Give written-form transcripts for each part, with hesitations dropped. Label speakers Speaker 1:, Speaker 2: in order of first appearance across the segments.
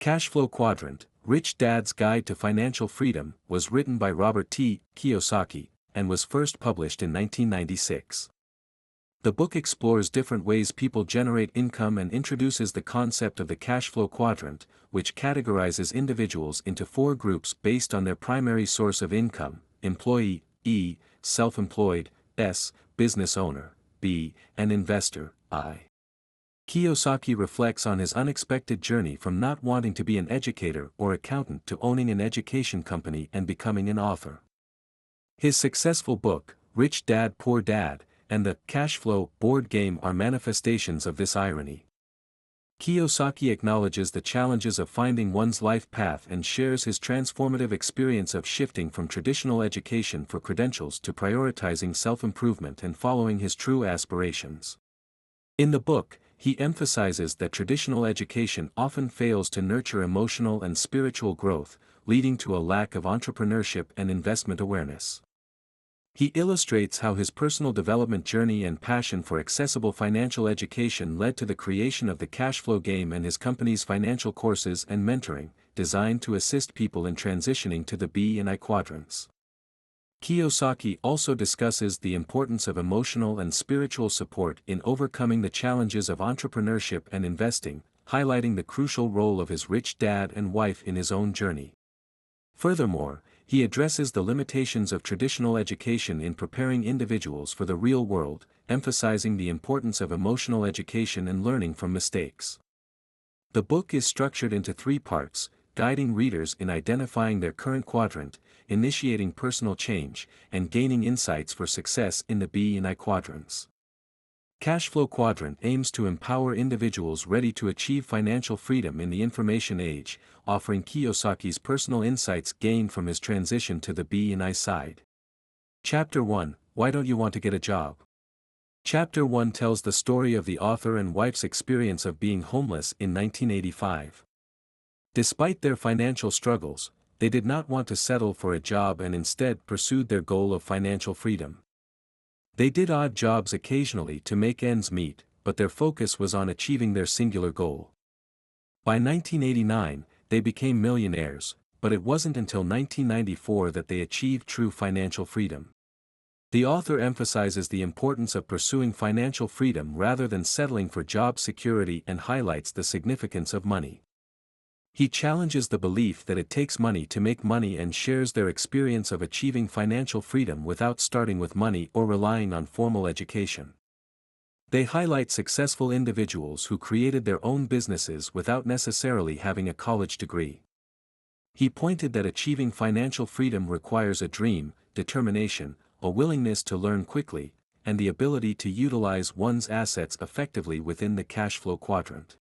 Speaker 1: Cashflow Quadrant, Rich Dad's Guide to Financial Freedom, was written by Robert T. Kiyosaki, and was first published in 1996. The book explores different ways people generate income and introduces the concept of the cashflow quadrant, which categorizes individuals into four groups based on their primary source of income: employee, E, self-employed, S, business owner, B, and investor, I. Kiyosaki reflects on his unexpected journey from not wanting to be an educator or accountant to owning an education company and becoming an author. His successful book, Rich Dad Poor Dad, and the Cashflow board game are manifestations of this irony. Kiyosaki acknowledges the challenges of finding one's life path and shares his transformative experience of shifting from traditional education for credentials to prioritizing self-improvement and following his true aspirations. In the book, he emphasizes that traditional education often fails to nurture emotional and spiritual growth, leading to a lack of entrepreneurship and investment awareness. He illustrates how his personal development journey and passion for accessible financial education led to the creation of the Cashflow game and his company's financial courses and mentoring, designed to assist people in transitioning to the B and I quadrants. Kiyosaki also discusses the importance of emotional and spiritual support in overcoming the challenges of entrepreneurship and investing, highlighting the crucial role of his rich dad and wife in his own journey. Furthermore, he addresses the limitations of traditional education in preparing individuals for the real world, emphasizing the importance of emotional education and learning from mistakes. The book is structured into three parts, guiding readers in identifying their current quadrant, initiating personal change, and gaining insights for success in the B and I quadrants. Cashflow Quadrant aims to empower individuals ready to achieve financial freedom in the information age, offering Kiyosaki's personal insights gained from his transition to the B and I side. Chapter 1: Why Don't You Want to Get a Job? Chapter 1 tells the story of the author and wife's experience of being homeless in 1985. Despite their financial struggles, they did not want to settle for a job and instead pursued their goal of financial freedom. They did odd jobs occasionally to make ends meet, but their focus was on achieving their singular goal. By 1989, they became millionaires, but it wasn't until 1994 that they achieved true financial freedom. The author emphasizes the importance of pursuing financial freedom rather than settling for job security and highlights the significance of money. He challenges the belief that it takes money to make money and shares their experience of achieving financial freedom without starting with money or relying on formal education. They highlight successful individuals who created their own businesses without necessarily having a college degree. He pointed that achieving financial freedom requires a dream, determination, a willingness to learn quickly, and the ability to utilize one's assets effectively within the cashflow quadrant.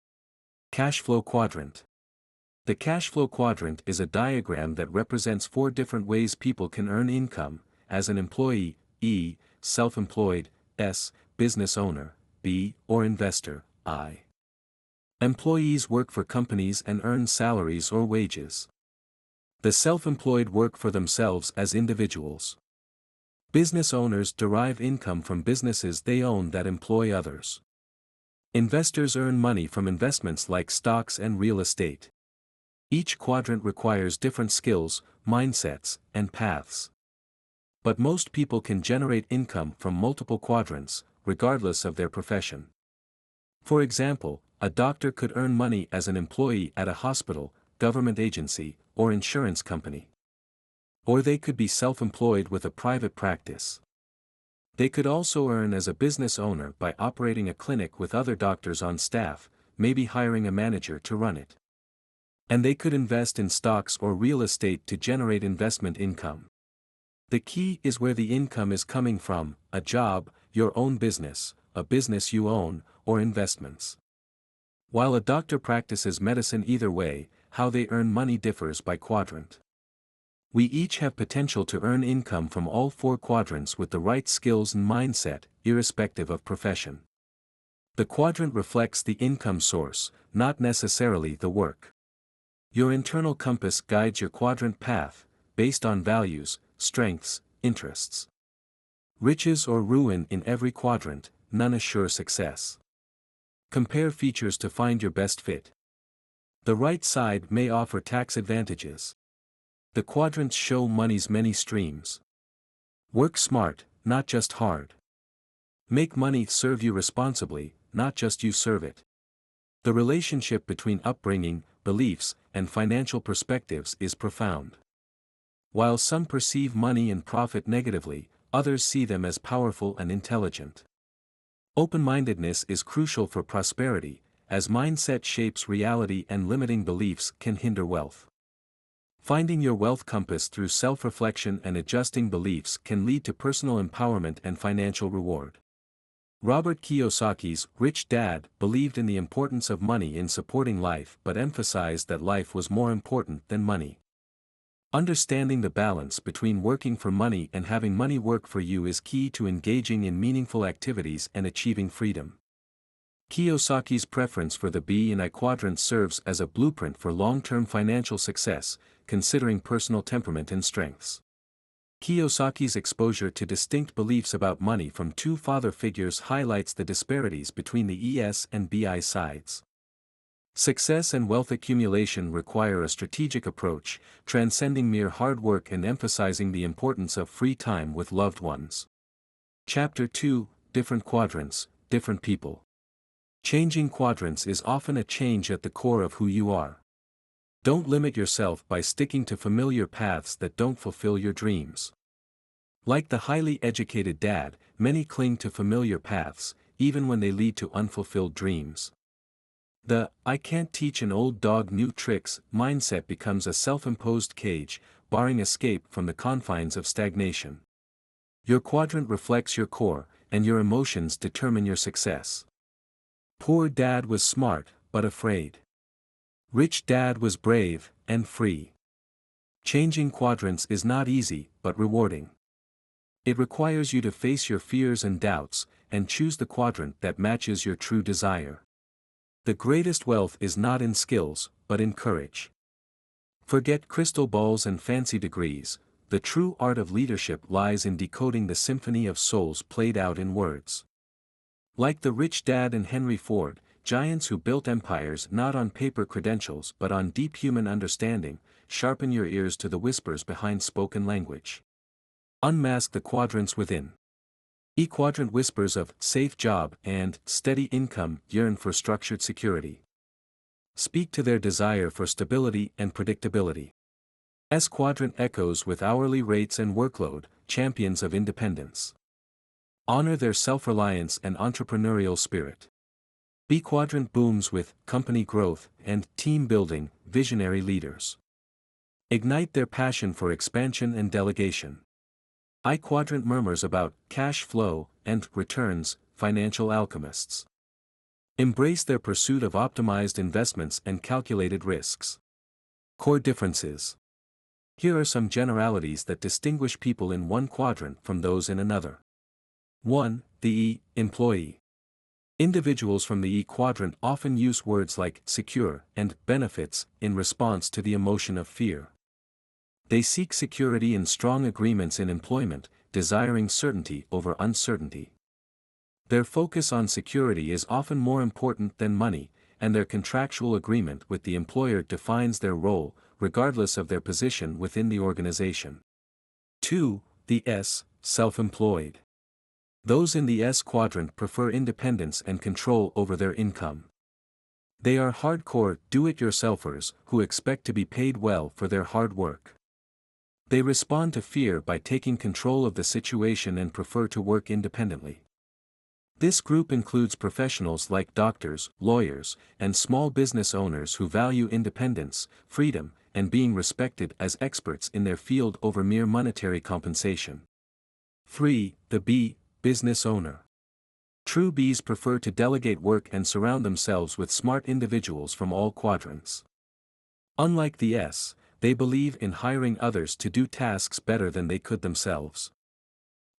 Speaker 1: Cashflow Quadrant. The cashflow quadrant is a diagram that represents four different ways people can earn income: as an employee, E, self-employed, S, business owner, B, or investor, I. Employees work for companies and earn salaries or wages. The self-employed work for themselves as individuals. Business owners derive income from businesses they own that employ others. Investors earn money from investments like stocks and real estate. Each quadrant requires different skills, mindsets, and paths. But most people can generate income from multiple quadrants, regardless of their profession. For example, a doctor could earn money as an employee at a hospital, government agency, or insurance company. Or they could be self-employed with a private practice. They could also earn as a business owner by operating a clinic with other doctors on staff, maybe hiring a manager to run it. And they could invest in stocks or real estate to generate investment income. The key is where the income is coming from: a job, your own business, a business you own, or investments. While a doctor practices medicine, either way, how they earn money differs by quadrant. We each have potential to earn income from all four quadrants with the right skills and mindset, irrespective of profession. The quadrant reflects the income source, not necessarily the work. Your internal compass guides your quadrant path, based on values, strengths, interests. Riches or ruin in every quadrant, none assure success. Compare features to find your best fit. The right side may offer tax advantages. The quadrants show money's many streams. Work smart, not just hard. Make money serve you responsibly, not just you serve it. The relationship between upbringing, beliefs, and financial perspectives is profound. While some perceive money and profit negatively, others see them as powerful and intelligent. Open-mindedness is crucial for prosperity, as mindset shapes reality and limiting beliefs can hinder wealth. Finding your wealth compass through self-reflection and adjusting beliefs can lead to personal empowerment and financial reward. Robert Kiyosaki's Rich Dad believed in the importance of money in supporting life but emphasized that life was more important than money. Understanding the balance between working for money and having money work for you is key to engaging in meaningful activities and achieving freedom. Kiyosaki's preference for the B and I quadrant serves as a blueprint for long-term financial success, considering personal temperament and strengths. Kiyosaki's exposure to distinct beliefs about money from two father figures highlights the disparities between the ES and BI sides. Success and wealth accumulation require a strategic approach, transcending mere hard work and emphasizing the importance of free time with loved ones. Chapter 2: Different Quadrants, Different People. Changing quadrants is often a change at the core of who you are. Don't limit yourself by sticking to familiar paths that don't fulfill your dreams. Like the highly educated dad, many cling to familiar paths, even when they lead to unfulfilled dreams. The "I can't teach an old dog new tricks" mindset becomes a self-imposed cage, barring escape from the confines of stagnation. Your quadrant reflects your core, and your emotions determine your success. Poor dad was smart, but afraid. Rich dad was brave, and free. Changing quadrants is not easy, but rewarding. It requires you to face your fears and doubts, and choose the quadrant that matches your true desire. The greatest wealth is not in skills, but in courage. Forget crystal balls and fancy degrees, the true art of leadership lies in decoding the symphony of souls played out in words. Like the rich dad and Henry Ford, giants who built empires not on paper credentials but on deep human understanding, sharpen your ears to the whispers behind spoken language. Unmask the quadrants within. E-quadrant whispers of safe job and steady income yearn for structured security. Speak to their desire for stability and predictability. S-quadrant echoes with hourly rates and workload, champions of independence. Honor their self-reliance and entrepreneurial spirit. B-quadrant booms with company growth and team building, visionary leaders. Ignite their passion for expansion and delegation. I-quadrant murmurs about cash flow and returns, financial alchemists. Embrace their pursuit of optimized investments and calculated risks. Core differences. Here are some generalities that distinguish people in one quadrant from those in another. 1. The E, employee. Individuals from the E quadrant often use words like secure and benefits in response to the emotion of fear. They seek security and strong agreements in employment, desiring certainty over uncertainty. Their focus on security is often more important than money, and their contractual agreement with the employer defines their role, regardless of their position within the organization. 2. The S, self-employed. Those in the S quadrant prefer independence and control over their income. They are hardcore do-it-yourselfers who expect to be paid well for their hard work. They respond to fear by taking control of the situation and prefer to work independently. This group includes professionals like doctors, lawyers, and small business owners who value independence, freedom, and being respected as experts in their field over mere monetary compensation. 3. The B, business owner. True Bs prefer to delegate work and surround themselves with smart individuals from all quadrants. Unlike the S, they believe in hiring others to do tasks better than they could themselves.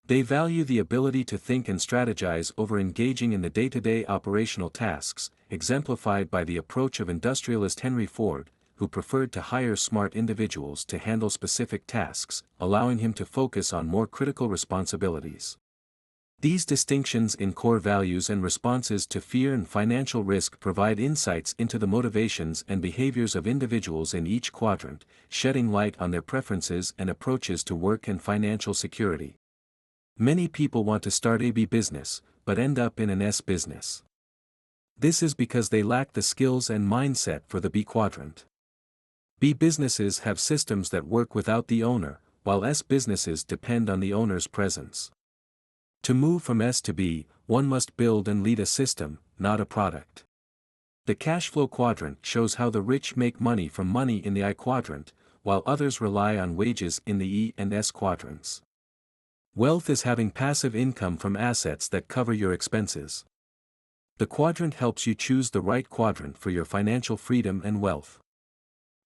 Speaker 1: They value the ability to think and strategize over engaging in the day-to-day operational tasks, exemplified by the approach of industrialist Henry Ford, who preferred to hire smart individuals to handle specific tasks, allowing him to focus on more critical responsibilities. These distinctions in core values and responses to fear and financial risk provide insights into the motivations and behaviors of individuals in each quadrant, shedding light on their preferences and approaches to work and financial security. Many people want to start a B business, but end up in an S business. This is because they lack the skills and mindset for the B quadrant. B businesses have systems that work without the owner, while S businesses depend on the owner's presence. To move from S to B, one must build and lead a system, not a product. The Cashflow Quadrant shows how the rich make money from money in the I quadrant, while others rely on wages in the E and S quadrants. Wealth is having passive income from assets that cover your expenses. The quadrant helps you choose the right quadrant for your financial freedom and wealth.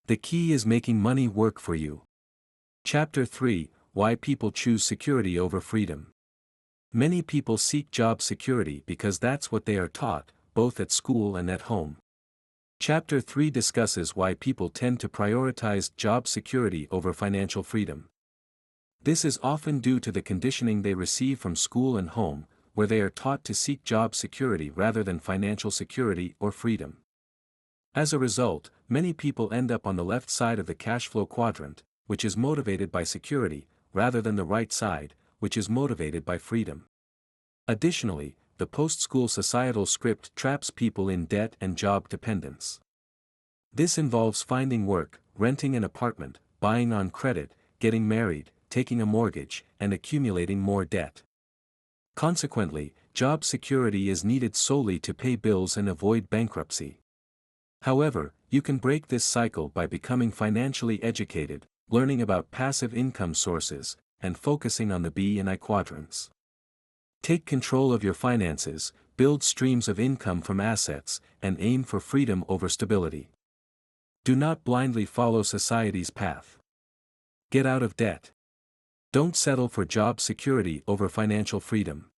Speaker 1: The key is making money work for you. Chapter 3: Why People Choose Security Over Freedom. Many people seek job security because that's what they are taught, both at school and at home. Chapter 3 discusses why people tend to prioritize job security over financial freedom. This is often due to the conditioning they receive from school and home, where they are taught to seek job security rather than financial security or freedom. As a result, many people end up on the left side of the Cashflow Quadrant, which is motivated by security, rather than the right side, which is motivated by freedom. Additionally, the post-school societal script traps people in debt and job dependence. This involves finding work, renting an apartment, buying on credit, getting married, taking a mortgage, and accumulating more debt. Consequently, job security is needed solely to pay bills and avoid bankruptcy. However, you can break this cycle by becoming financially educated, learning about passive income sources, and focusing on the B and I quadrants. Take control of your finances, build streams of income from assets, and aim for freedom over stability. Do not blindly follow society's path. Get out of debt. Don't settle for job security over financial freedom.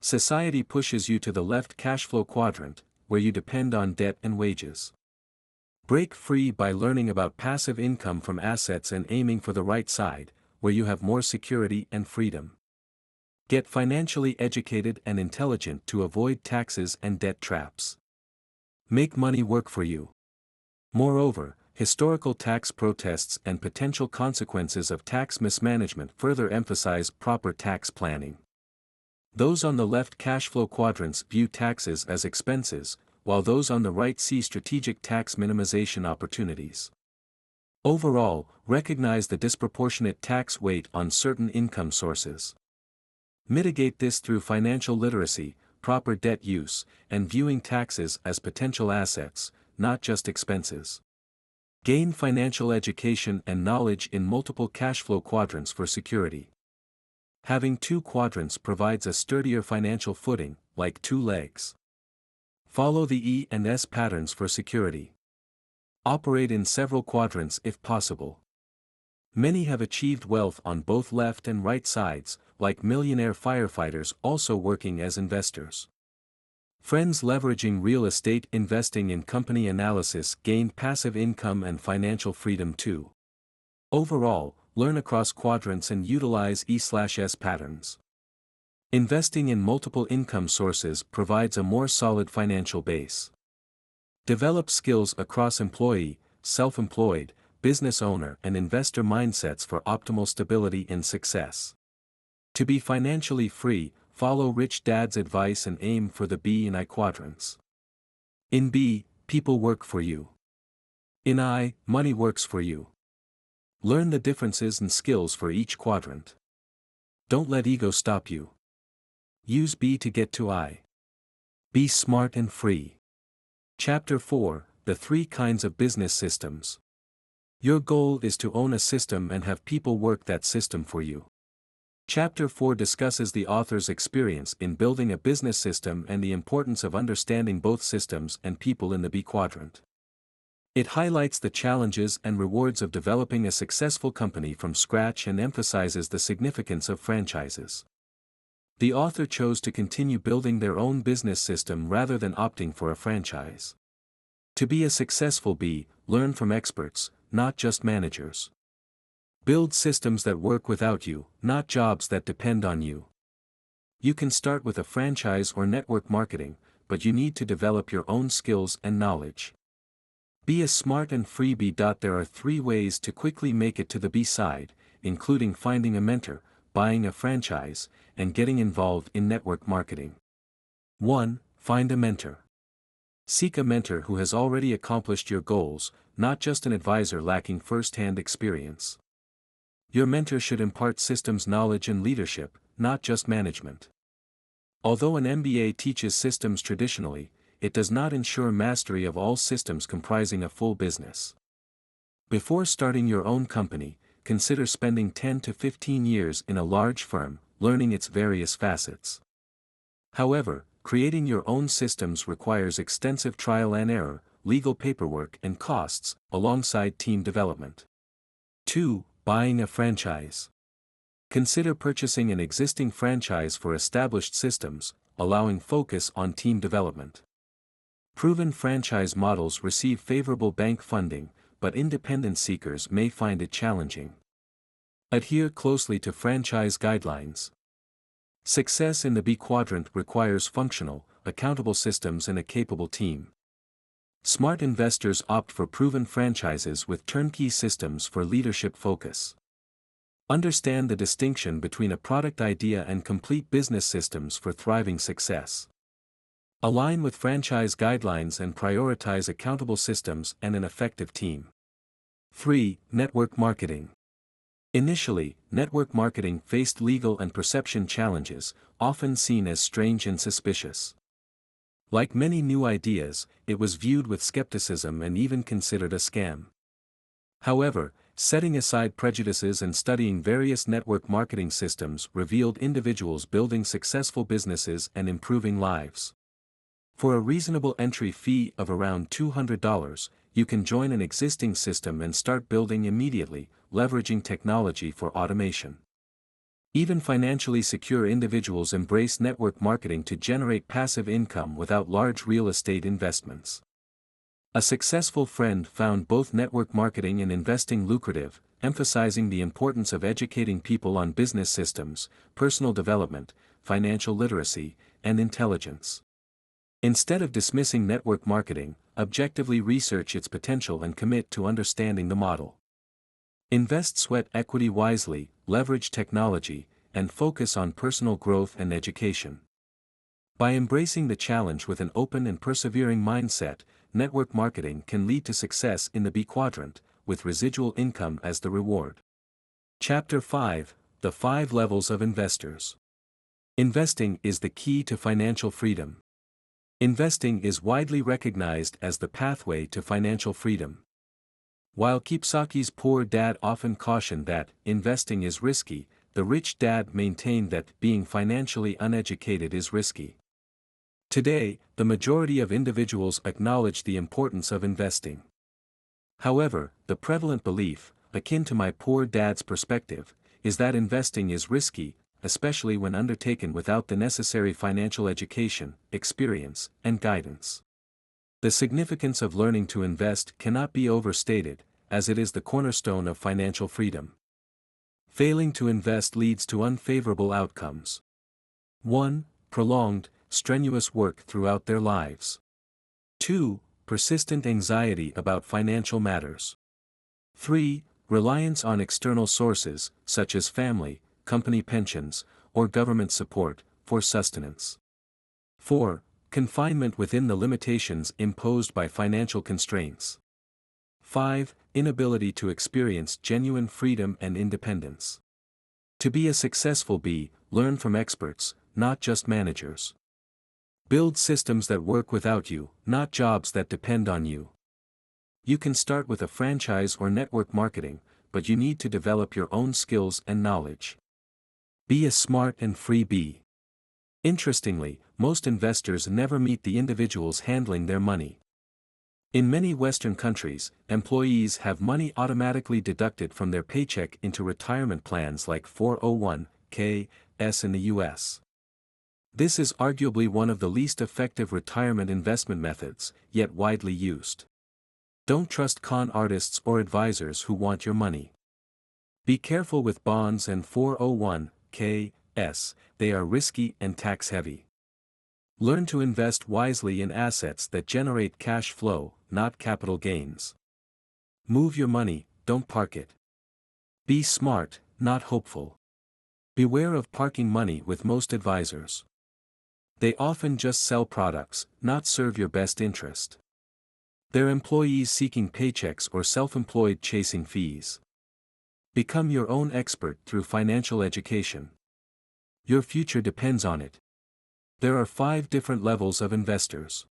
Speaker 1: Society pushes you to the left Cashflow Quadrant, where you depend on debt and wages. Break free by learning about passive income from assets and aiming for the right side, where you have more security and freedom. Get financially educated and intelligent to avoid taxes and debt traps. Make money work for you. Moreover, historical tax protests and potential consequences of tax mismanagement further emphasize proper tax planning. Those on the left Cashflow Quadrants view taxes as expenses, while those on the right see strategic tax minimization opportunities. Overall, recognize the disproportionate tax weight on certain income sources. Mitigate this through financial literacy, proper debt use, and viewing taxes as potential assets, not just expenses. Gain financial education and knowledge in multiple Cashflow Quadrants for security. Having two quadrants provides a sturdier financial footing, like two legs. Follow the E and S patterns for security. Operate in several quadrants if possible. Many have achieved wealth on both left and right sides, like millionaire firefighters also working as investors. Friends leveraging real estate investing in company analysis gained passive income and financial freedom too. Overall, learn across quadrants and utilize E/S patterns. Investing in multiple income sources provides a more solid financial base. Develop skills across employee, self-employed, business owner and investor mindsets for optimal stability and success. To be financially free, follow Rich Dad's advice and aim for the B and I quadrants. In B, people work for you. In I, money works for you. Learn the differences and skills for each quadrant. Don't let ego stop you. Use B to get to I. Be smart and free. Chapter 4: The 3 Kinds of Business Systems. Your goal is to own a system and have people work that system for you. Chapter 4 discusses the author's experience in building a business system and the importance of understanding both systems and people in the B quadrant. It highlights the challenges and rewards of developing a successful company from scratch and emphasizes the significance of franchises. The author chose to continue building their own business system rather than opting for a franchise. To be a successful B, learn from experts, not just managers. Build systems that work without you, not jobs that depend on you. You can start with a franchise or network marketing, but you need to develop your own skills and knowledge. Be a smart and freebie. There are 3 ways to quickly make it to the B side, including finding a mentor, buying a franchise, and getting involved in network marketing. 1. Find a mentor. Seek a mentor who has already accomplished your goals, not just an advisor lacking first-hand experience. Your mentor should impart systems knowledge and leadership, not just management. Although an MBA teaches systems traditionally, it does not ensure mastery of all systems comprising a full business. Before starting your own company, consider spending 10 to 15 years in a large firm, learning its various facets. However, creating your own systems requires extensive trial and error, legal paperwork and costs, alongside team development. 2. Buying a franchise. Consider purchasing an existing franchise for established systems, allowing focus on team development. Proven franchise models receive favorable bank funding, but independent seekers may find it challenging. Adhere closely to franchise guidelines. Success in the B quadrant requires functional, accountable systems and a capable team. Smart investors opt for proven franchises with turnkey systems for leadership focus. Understand the distinction between a product idea and complete business systems for thriving success. Align with franchise guidelines and prioritize accountable systems and an effective team. 3. Network marketing. Initially, network marketing faced legal and perception challenges, often seen as strange and suspicious. Like many new ideas, it was viewed with skepticism and even considered a scam. However, setting aside prejudices and studying various network marketing systems revealed individuals building successful businesses and improving lives. For a reasonable entry fee of around $200, you can join an existing system and start building immediately, leveraging technology for automation. Even financially secure individuals embrace network marketing to generate passive income without large real estate investments. A successful friend found both network marketing and investing lucrative, emphasizing the importance of educating people on business systems, personal development, financial literacy, and intelligence. Instead of dismissing network marketing, objectively research its potential and commit to understanding the model. Invest sweat equity wisely, leverage technology, and focus on personal growth and education. By embracing the challenge with an open and persevering mindset, network marketing can lead to success in the B quadrant, with residual income as the reward. Chapter 5: The 5 Levels of Investors. Investing is the key to financial freedom. Investing is widely recognized as the pathway to financial freedom. While Kiyosaki's poor dad often cautioned that investing is risky, the rich dad maintained that being financially uneducated is risky. Today, the majority of individuals acknowledge the importance of investing. However, the prevalent belief, akin to my poor dad's perspective, is that investing is risky, especially when undertaken without the necessary financial education, experience, and guidance. The significance of learning to invest cannot be overstated, as it is the cornerstone of financial freedom. Failing to invest leads to unfavorable outcomes. 1. Prolonged, strenuous work throughout their lives. 2. Persistent anxiety about financial matters. 3. Reliance on external sources, such as family, company pensions, or government support, for sustenance. 4. Confinement within the limitations imposed by financial constraints. 5. Inability to experience genuine freedom and independence. To be a successful B, learn from experts, not just managers. Build systems that work without you, not jobs that depend on you. You can start with a franchise or network marketing, but you need to develop your own skills and knowledge. Be a smart and free B. Interestingly, most investors never meet the individuals handling their money. In many Western countries, employees have money automatically deducted from their paycheck into retirement plans like 401(k)s in the US. This is arguably one of the least effective retirement investment methods, yet widely used. Don't trust con artists or advisors who want your money. Be careful with bonds and 401(k) they are risky and tax-heavy. Learn to invest wisely in assets that generate cash flow, not capital gains. Move your money, don't park it. Be smart, not hopeful. Beware of parking money with most advisors. They often just sell products, not serve your best interest. They're employees seeking paychecks or self-employed chasing fees. Become your own expert through financial education. Your future depends on it. There are 5 different levels of investors.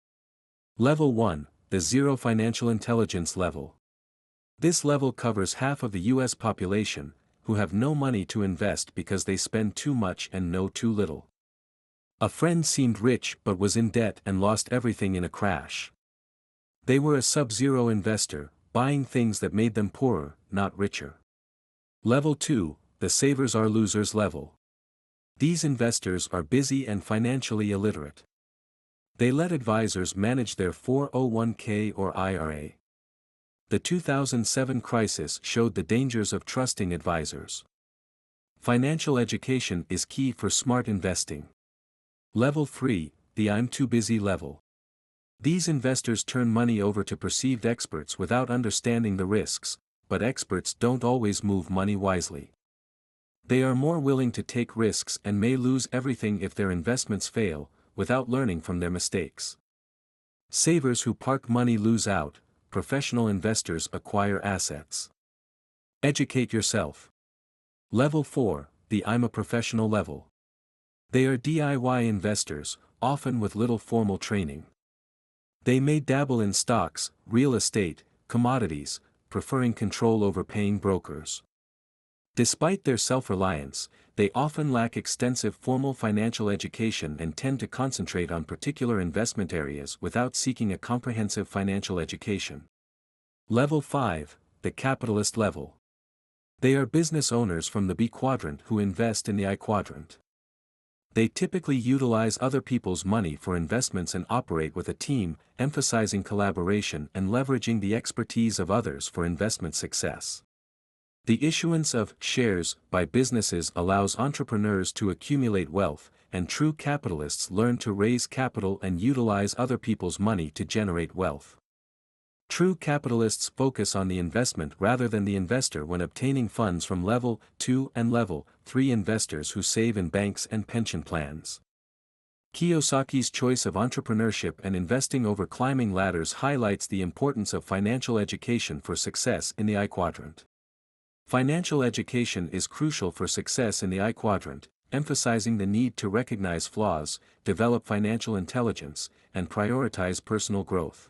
Speaker 1: Level 1, the zero financial intelligence level. This level covers half of the US population, who have no money to invest because they spend too much and know too little. A friend seemed rich but was in debt and lost everything in a crash. They were a sub-zero investor, buying things that made them poorer, not richer. Level 2, the savers are losers level. These investors are busy and financially illiterate. They let advisors manage their 401k or IRA. The 2007 crisis showed the dangers of trusting advisors. Financial education is key for smart investing. Level 3, the I'm too busy level. These investors turn money over to perceived experts without understanding the risks, but experts don't always move money wisely. They are more willing to take risks and may lose everything if their investments fail, without learning from their mistakes. Savers who park money lose out, professional investors acquire assets. Educate yourself. Level 4, the I'm a professional level. They are DIY investors, often with little formal training. They may dabble in stocks, real estate, commodities, preferring control over paying brokers. Despite their self-reliance, they often lack extensive formal financial education and tend to concentrate on particular investment areas without seeking a comprehensive financial education. Level 5, the capitalist level. They are business owners from the B quadrant who invest in the I quadrant. They typically utilize other people's money for investments and operate with a team, emphasizing collaboration and leveraging the expertise of others for investment success. The issuance of shares by businesses allows entrepreneurs to accumulate wealth, and true capitalists learn to raise capital and utilize other people's money to generate wealth. True capitalists focus on the investment rather than the investor when obtaining funds from Level 2 and Level 3 investors who save in banks and pension plans. Kiyosaki's choice of entrepreneurship and investing over climbing ladders highlights the importance of financial education for success in the I quadrant. Financial education is crucial for success in the I quadrant, emphasizing the need to recognize flaws, develop financial intelligence, and prioritize personal growth.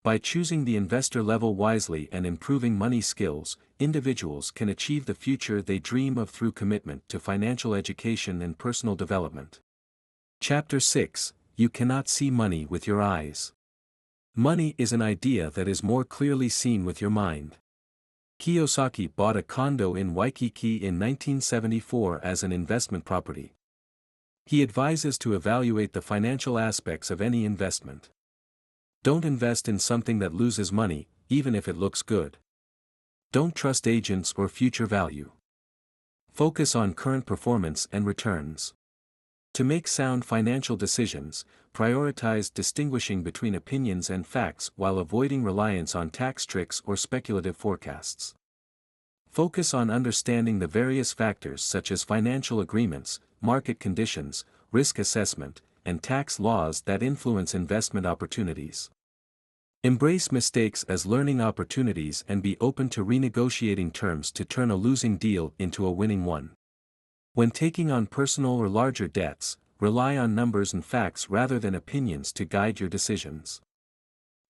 Speaker 1: By choosing the investor level wisely and improving money skills, individuals can achieve the future they dream of through commitment to financial education and personal development. Chapter 6, You Cannot See Money with Your Eyes. Money is an idea that is more clearly seen with your mind. Kiyosaki bought a condo in Waikiki in 1974 as an investment property. He advises to evaluate the financial aspects of any investment. Don't invest in something that loses money, even if it looks good. Don't trust agents or future value. Focus on current performance and returns. To make sound financial decisions, prioritize distinguishing between opinions and facts while avoiding reliance on tax tricks or speculative forecasts. Focus on understanding the various factors such as financial agreements, market conditions, risk assessment, and tax laws that influence investment opportunities. Embrace mistakes as learning opportunities and be open to renegotiating terms to turn a losing deal into a winning one. When taking on personal or larger debts, rely on numbers and facts rather than opinions to guide your decisions.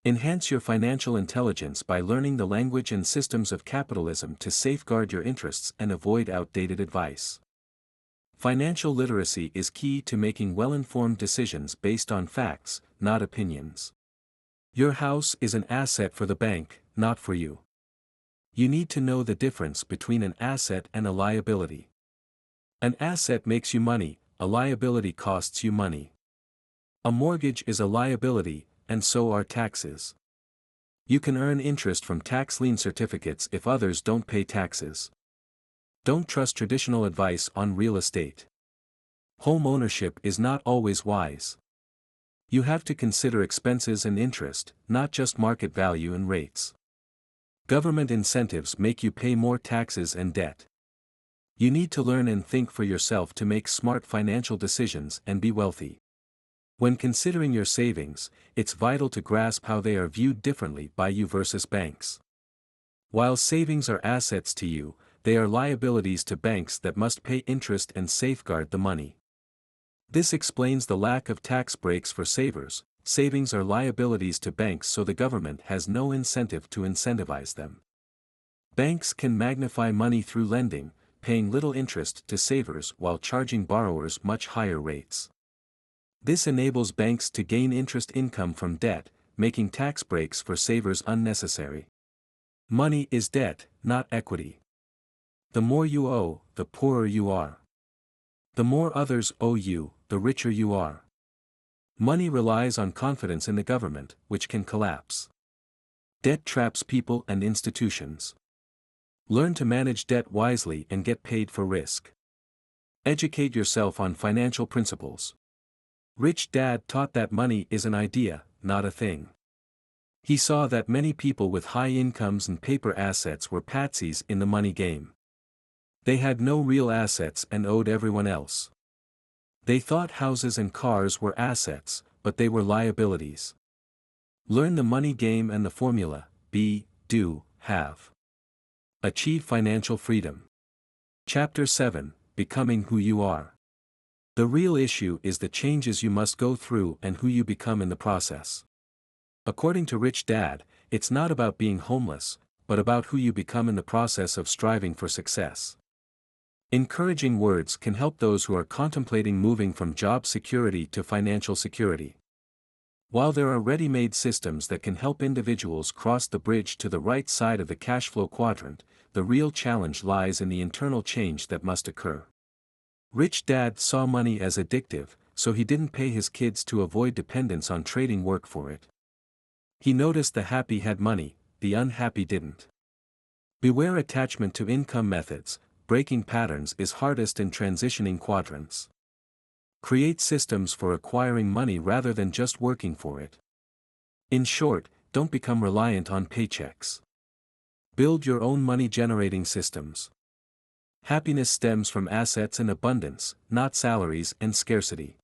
Speaker 1: Enhance your financial intelligence by learning the language and systems of capitalism to safeguard your interests and avoid outdated advice. Financial literacy is key to making well-informed decisions based on facts, not opinions. Your house is an asset for the bank, not for you. You need to know the difference between an asset and a liability. An asset makes you money, a liability costs you money. A mortgage is a liability, and so are taxes. You can earn interest from tax lien certificates if others don't pay taxes. Don't trust traditional advice on real estate. Home ownership is not always wise. You have to consider expenses and interest, not just market value and rates. Government incentives make you pay more taxes and debt. You need to learn and think for yourself to make smart financial decisions and be wealthy. When considering your savings, it's vital to grasp how they are viewed differently by you versus banks. While savings are assets to you, they are liabilities to banks that must pay interest and safeguard the money. This explains the lack of tax breaks for savers. Savings are liabilities to banks, so the government has no incentive to incentivize them. Banks can magnify money through lending, paying little interest to savers while charging borrowers much higher rates. This enables banks to gain interest income from debt, making tax breaks for savers unnecessary. Money is debt, not equity. The more you owe, the poorer you are. The more others owe you, the richer you are. Money relies on confidence in the government, which can collapse. Debt traps people and institutions. Learn to manage debt wisely and get paid for risk. Educate yourself on financial principles. Rich Dad taught that money is an idea, not a thing. He saw that many people with high incomes and paper assets were patsies in the money game. They had no real assets and owed everyone else. They thought houses and cars were assets, but they were liabilities. Learn the money game and the formula: be, do, have. Achieve financial freedom. Chapter 7: Becoming Who You Are. The real issue is the changes you must go through and who you become in the process. According to Rich Dad, it's not about being homeless, but about who you become in the process of striving for success. Encouraging words can help those who are contemplating moving from job security to financial security. While there are ready-made systems that can help individuals cross the bridge to the right side of the cashflow quadrant, the real challenge lies in the internal change that must occur. Rich Dad saw money as addictive, so he didn't pay his kids to avoid dependence on trading work for it. He noticed the happy had money, the unhappy didn't. Beware attachment to income methods. Breaking patterns is hardest in transitioning quadrants. Create systems for acquiring money rather than just working for it. In short, don't become reliant on paychecks. Build your own money-generating systems. Happiness stems from assets and abundance, not salaries and scarcity.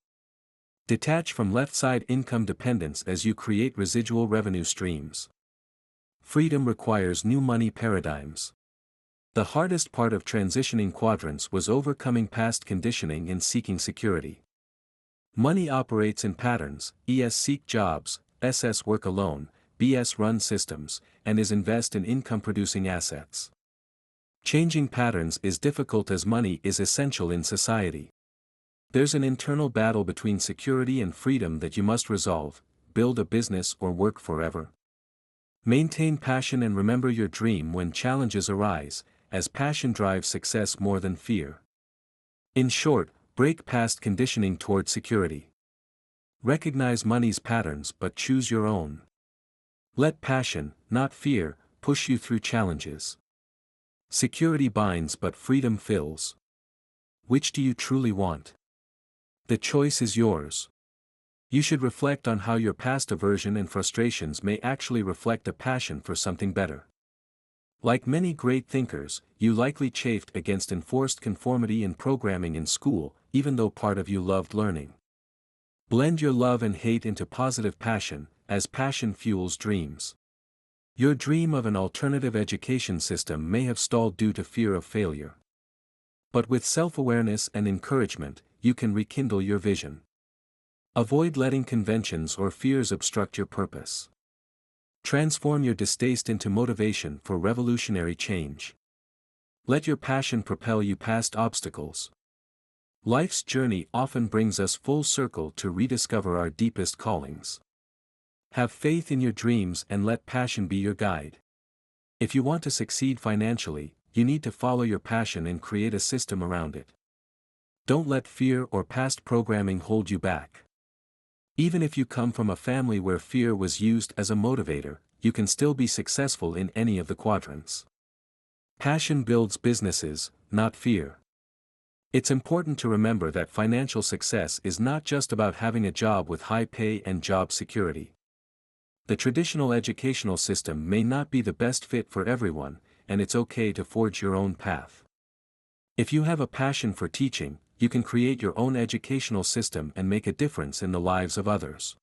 Speaker 1: Detach from left-side income dependence as you create residual revenue streams. Freedom requires new money paradigms. The hardest part of transitioning quadrants was overcoming past conditioning and seeking security. Money operates in patterns: ES seek jobs, SS work alone, BS run systems, and is invest in income-producing assets. Changing patterns is difficult as money is essential in society. There's an internal battle between security and freedom that you must resolve: build a business or work forever. Maintain passion and remember your dream when challenges arise, as passion drives success more than fear. In short, break past conditioning toward security. Recognize money's patterns but choose your own. Let passion, not fear, push you through challenges. Security binds but freedom fills. Which do you truly want? The choice is yours. You should reflect on how your past aversion and frustrations may actually reflect a passion for something better. Like many great thinkers, you likely chafed against enforced conformity in programming in school, even though part of you loved learning. Blend your love and hate into positive passion, as passion fuels dreams. Your dream of an alternative education system may have stalled due to fear of failure. But with self-awareness and encouragement, you can rekindle your vision. Avoid letting conventions or fears obstruct your purpose. Transform your distaste into motivation for revolutionary change. Let your passion propel you past obstacles. Life's journey often brings us full circle to rediscover our deepest callings. Have faith in your dreams and let passion be your guide. If you want to succeed financially, you need to follow your passion and create a system around it. Don't let fear or past programming hold you back. Even if you come from a family where fear was used as a motivator, you can still be successful in any of the quadrants. Passion builds businesses, not fear. It's important to remember that financial success is not just about having a job with high pay and job security. The traditional educational system may not be the best fit for everyone, and it's okay to forge your own path. If you have a passion for teaching, you can create your own educational system and make a difference in the lives of others.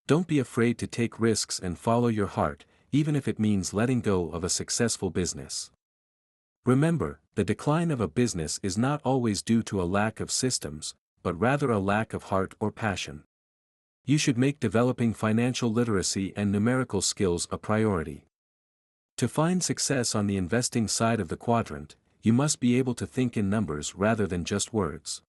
Speaker 1: Don't be afraid to take risks and follow your heart, even if it means letting go of a successful business. Remember, the decline of a business is not always due to a lack of systems, but rather a lack of heart or passion. You should make developing financial literacy and numerical skills a priority. To find success on the investing side of the quadrant, you must be able to think in numbers rather than just words.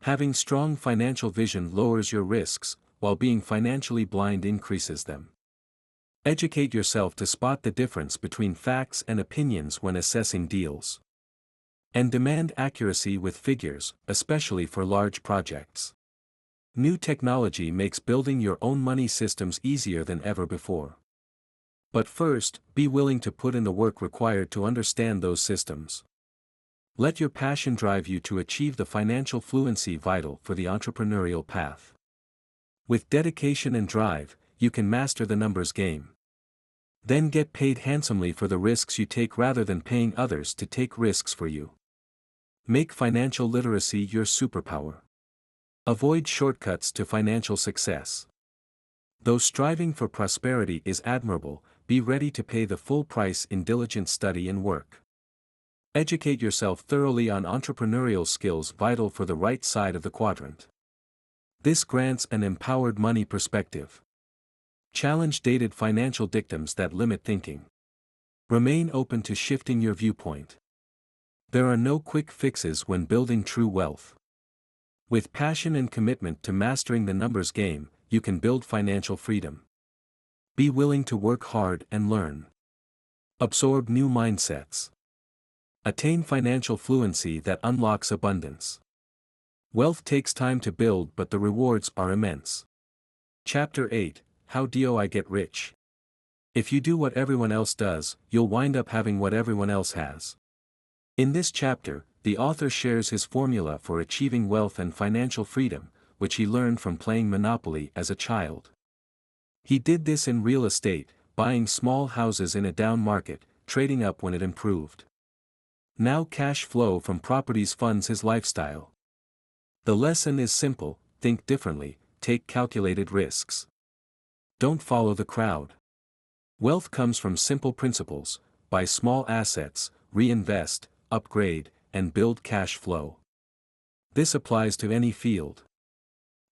Speaker 1: Having strong financial vision lowers your risks, while being financially blind increases them. Educate yourself to spot the difference between facts and opinions when assessing deals. And demand accuracy with figures, especially for large projects. New technology makes building your own money systems easier than ever before. But first, be willing to put in the work required to understand those systems. Let your passion drive you to achieve the financial fluency vital for the entrepreneurial path. With dedication and drive, you can master the numbers game. Then get paid handsomely for the risks you take rather than paying others to take risks for you. Make financial literacy your superpower. Avoid shortcuts to financial success. Though striving for prosperity is admirable, be ready to pay the full price in diligent study and work. Educate yourself thoroughly on entrepreneurial skills vital for the right side of the quadrant. This grants an empowered money perspective. Challenge dated financial dictums that limit thinking. Remain open to shifting your viewpoint. There are no quick fixes when building true wealth. With passion and commitment to mastering the numbers game, you can build financial freedom. Be willing to work hard and learn. Absorb new mindsets. Attain financial fluency that unlocks abundance. Wealth takes time to build, but the rewards are immense. Chapter 8: How do I get rich? If you do what everyone else does, you'll wind up having what everyone else has. In this chapter, the author shares his formula for achieving wealth and financial freedom, which he learned from playing Monopoly as a child. He did this in real estate, buying small houses in a down market, trading up when it improved. Now cash flow from properties funds his lifestyle. The lesson is simple: think differently, take calculated risks. Don't follow the crowd. Wealth comes from simple principles: buy small assets, reinvest, upgrade, and build cash flow. This applies to any field.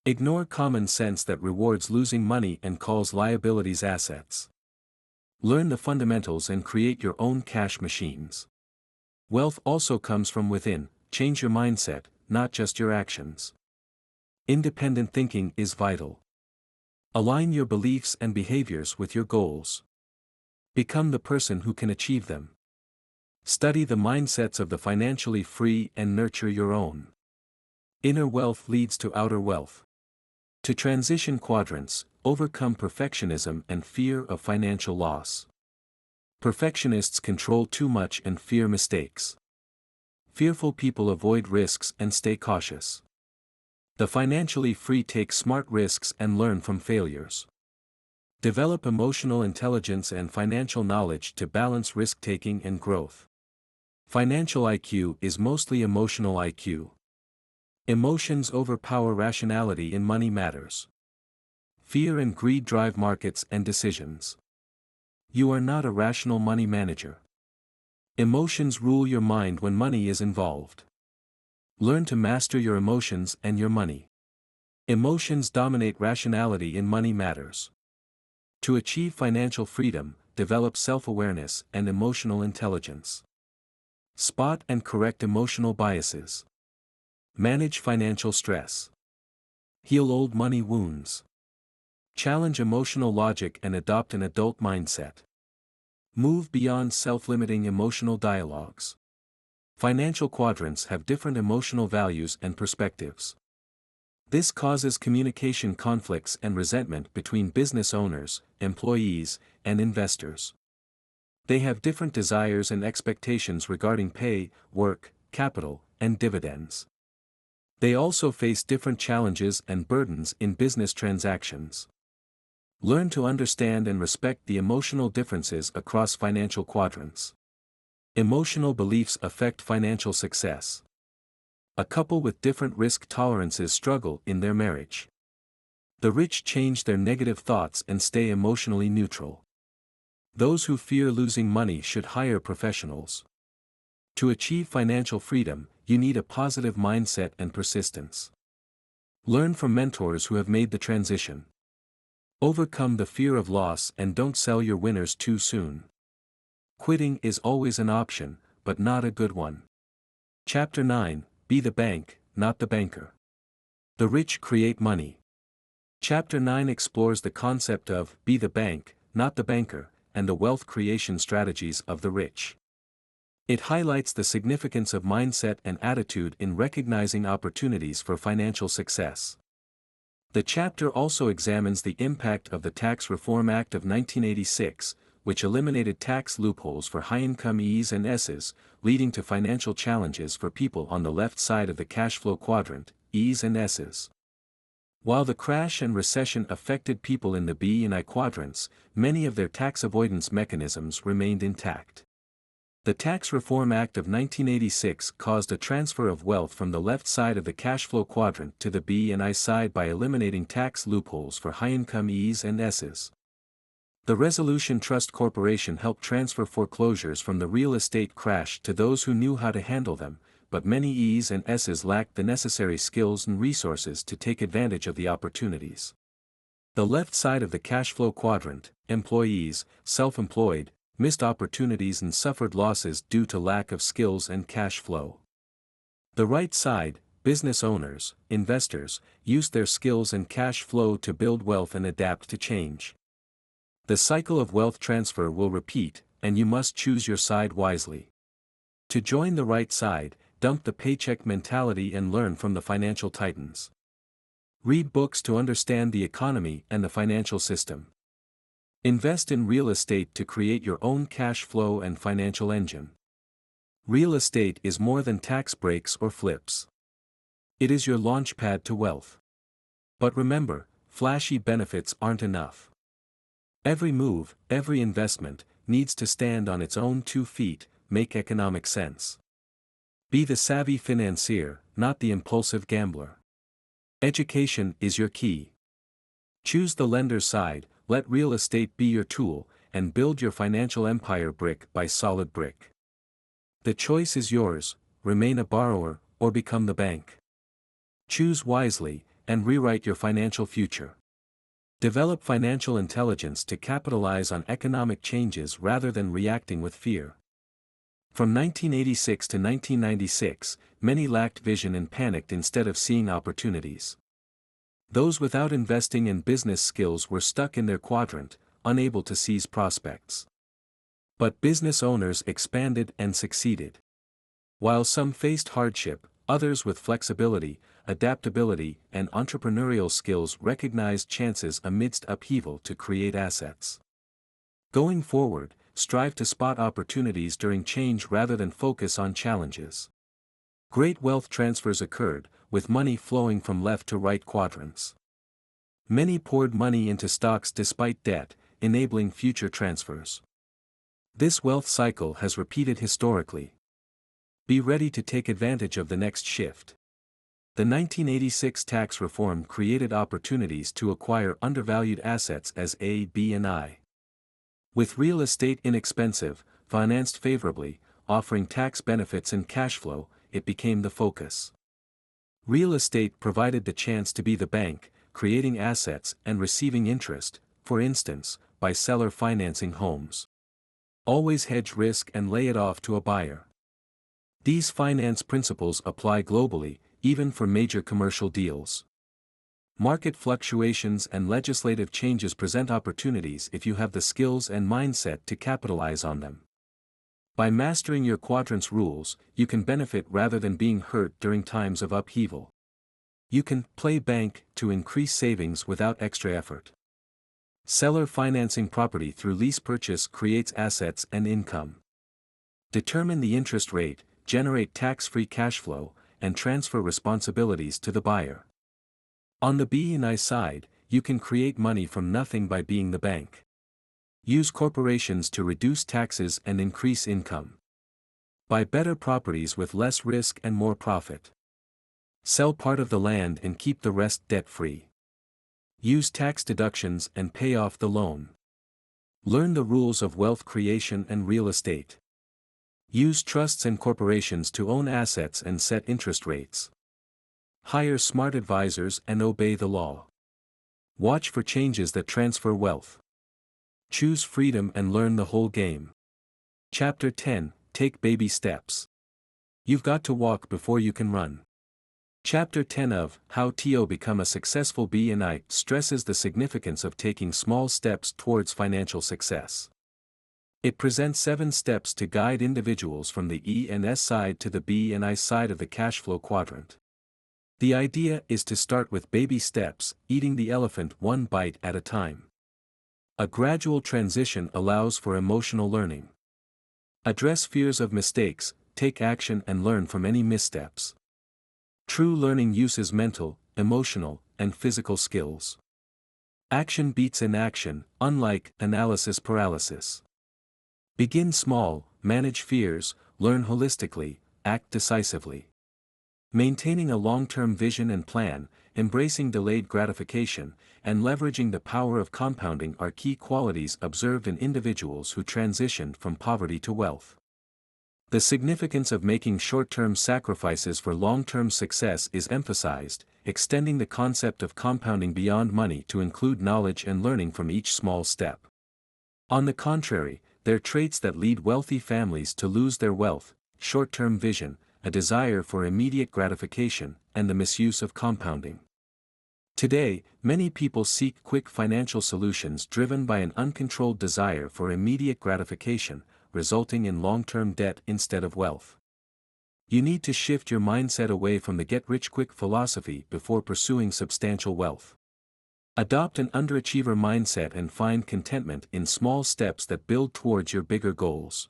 Speaker 1: Ignore common sense that rewards losing money and calls liabilities assets. Learn the fundamentals and create your own cash machines. Wealth also comes from within. Change your mindset, not just your actions. Independent thinking is vital. Align your beliefs and behaviors with your goals. Become the person who can achieve them. Study the mindsets of the financially free and nurture your own. Inner wealth leads to outer wealth. To transition quadrants, overcome perfectionism and fear of financial loss. Perfectionists control too much and fear mistakes. Fearful people avoid risks and stay cautious. The financially free take smart risks and learn from failures. Develop emotional intelligence and financial knowledge to balance risk-taking and growth. Financial IQ is mostly emotional IQ. Emotions overpower rationality in money matters. Fear and greed drive markets and decisions. You are not a rational money manager. Emotions rule your mind when money is involved. Learn to master your emotions and your money. Emotions dominate rationality in money matters. To achieve financial freedom, develop self-awareness and emotional intelligence. Spot and correct emotional biases. Manage financial stress. Heal old money wounds. Challenge emotional logic and adopt an adult mindset. Move beyond self-limiting emotional dialogues. Financial quadrants have different emotional values and perspectives. This causes communication conflicts and resentment between business owners, employees, and investors. They have different desires and expectations regarding pay, work, capital, and dividends. They also face different challenges and burdens in business transactions. Learn to understand and respect the emotional differences across financial quadrants. Emotional beliefs affect financial success. A couple with different risk tolerances struggle in their marriage. The rich change their negative thoughts and stay emotionally neutral. Those who fear losing money should hire professionals. To achieve financial freedom, you need a positive mindset and persistence. Learn from mentors who have made the transition. Overcome the fear of loss and don't sell your winners too soon. Quitting is always an option, but not a good one. Chapter 9, Be the bank, not the banker. The rich create money. Chapter 9 explores the concept of be the bank, not the banker, and the wealth creation strategies of the rich. It highlights the significance of mindset and attitude in recognizing opportunities for financial success. The chapter also examines the impact of the Tax Reform Act of 1986, which eliminated tax loopholes for high-income E's and S's, leading to financial challenges for people on the left side of the cashflow quadrant, E's and S's. While the crash and recession affected people in the B and I quadrants, many of their tax avoidance mechanisms remained intact. The Tax Reform Act of 1986 caused a transfer of wealth from the left side of the cashflow quadrant to the B and I side by eliminating tax loopholes for high-income E's and S's. The Resolution Trust Corporation helped transfer foreclosures from the real estate crash to those who knew how to handle them, but many E's and S's lacked the necessary skills and resources to take advantage of the opportunities. The left side of the cashflow quadrant, employees, self-employed, missed opportunities and suffered losses due to lack of skills and cash flow. The right side, business owners, investors, used their skills and cash flow to build wealth and adapt to change. The cycle of wealth transfer will repeat, and you must choose your side wisely. To join the right side, dump the paycheck mentality and learn from the financial titans. Read books to understand the economy and the financial system. Invest in real estate to create your own cash flow and financial engine. Real estate is more than tax breaks or flips. It is your launchpad to wealth. But remember, flashy benefits aren't enough. Every move, every investment, needs to stand on its own 2 feet, make economic sense. Be the savvy financier, not the impulsive gambler. Education is your key. Choose the lender's side, let real estate be your tool, and build your financial empire brick by solid brick. The choice is yours, remain a borrower, or become the bank. Choose wisely, and rewrite your financial future. Develop financial intelligence to capitalize on economic changes rather than reacting with fear. From 1986 to 1996, many lacked vision and panicked instead of seeing opportunities. Those without investing and business skills were stuck in their quadrant, unable to seize prospects. But business owners expanded and succeeded. While some faced hardship, others with flexibility, adaptability, and entrepreneurial skills recognized chances amidst upheaval to create assets. Going forward, strive to spot opportunities during change rather than focus on challenges. Great wealth transfers occurred, with money flowing from left to right quadrants. Many poured money into stocks despite debt, enabling future transfers. This wealth cycle has repeated historically. Be ready to take advantage of the next shift. The 1986 tax reform created opportunities to acquire undervalued assets as A, B, and I. With real estate inexpensive, financed favorably, offering tax benefits and cash flow, it became the focus. Real estate provided the chance to be the bank, creating assets and receiving interest, for instance, by seller financing homes. Always hedge risk and lay it off to a buyer. These finance principles apply globally, even for major commercial deals. Market fluctuations and legislative changes present opportunities if you have the skills and mindset to capitalize on them. By mastering your quadrants rules, you can benefit rather than being hurt during times of upheaval. You can play bank to increase savings without extra effort. Seller financing property through lease purchase creates assets and income. Determine the interest rate, generate tax-free cash flow, and transfer responsibilities to the buyer. On the B&I side, you can create money from nothing by being the bank. Use corporations to reduce taxes and increase income. Buy better properties with less risk and more profit. Sell part of the land and keep the rest debt-free. Use tax deductions and pay off the loan. Learn the rules of wealth creation and real estate. Use trusts and corporations to own assets and set interest rates. Hire smart advisors and obey the law. Watch for changes that transfer wealth. Choose freedom and learn the whole game. Chapter 10, Take Baby Steps. You've got to walk before you can run. Chapter 10 of How to Become a Successful B&I stresses the significance of taking small steps towards financial success. It presents 7 steps to guide individuals from the E&S side to the B&I side of the Cashflow Quadrant. The idea is to start with baby steps, eating the elephant one bite at a time. A gradual transition allows for emotional learning. Address fears of mistakes, take action and learn from any missteps. True learning uses mental, emotional, and physical skills. Action beats inaction, unlike analysis paralysis. Begin small, manage fears, learn holistically, act decisively. Maintaining a long-term vision and plan, embracing delayed gratification, and leveraging the power of compounding are key qualities observed in individuals who transition from poverty to wealth. The significance of making short-term sacrifices for long-term success is emphasized, extending the concept of compounding beyond money to include knowledge and learning from each small step. On the contrary, there are traits that lead wealthy families to lose their wealth: short-term vision, a desire for immediate gratification, and the misuse of compounding. Today, many people seek quick financial solutions driven by an uncontrolled desire for immediate gratification, resulting in long-term debt instead of wealth. You need to shift your mindset away from the get-rich-quick philosophy before pursuing substantial wealth. Adopt an underachiever mindset and find contentment in small steps that build towards your bigger goals.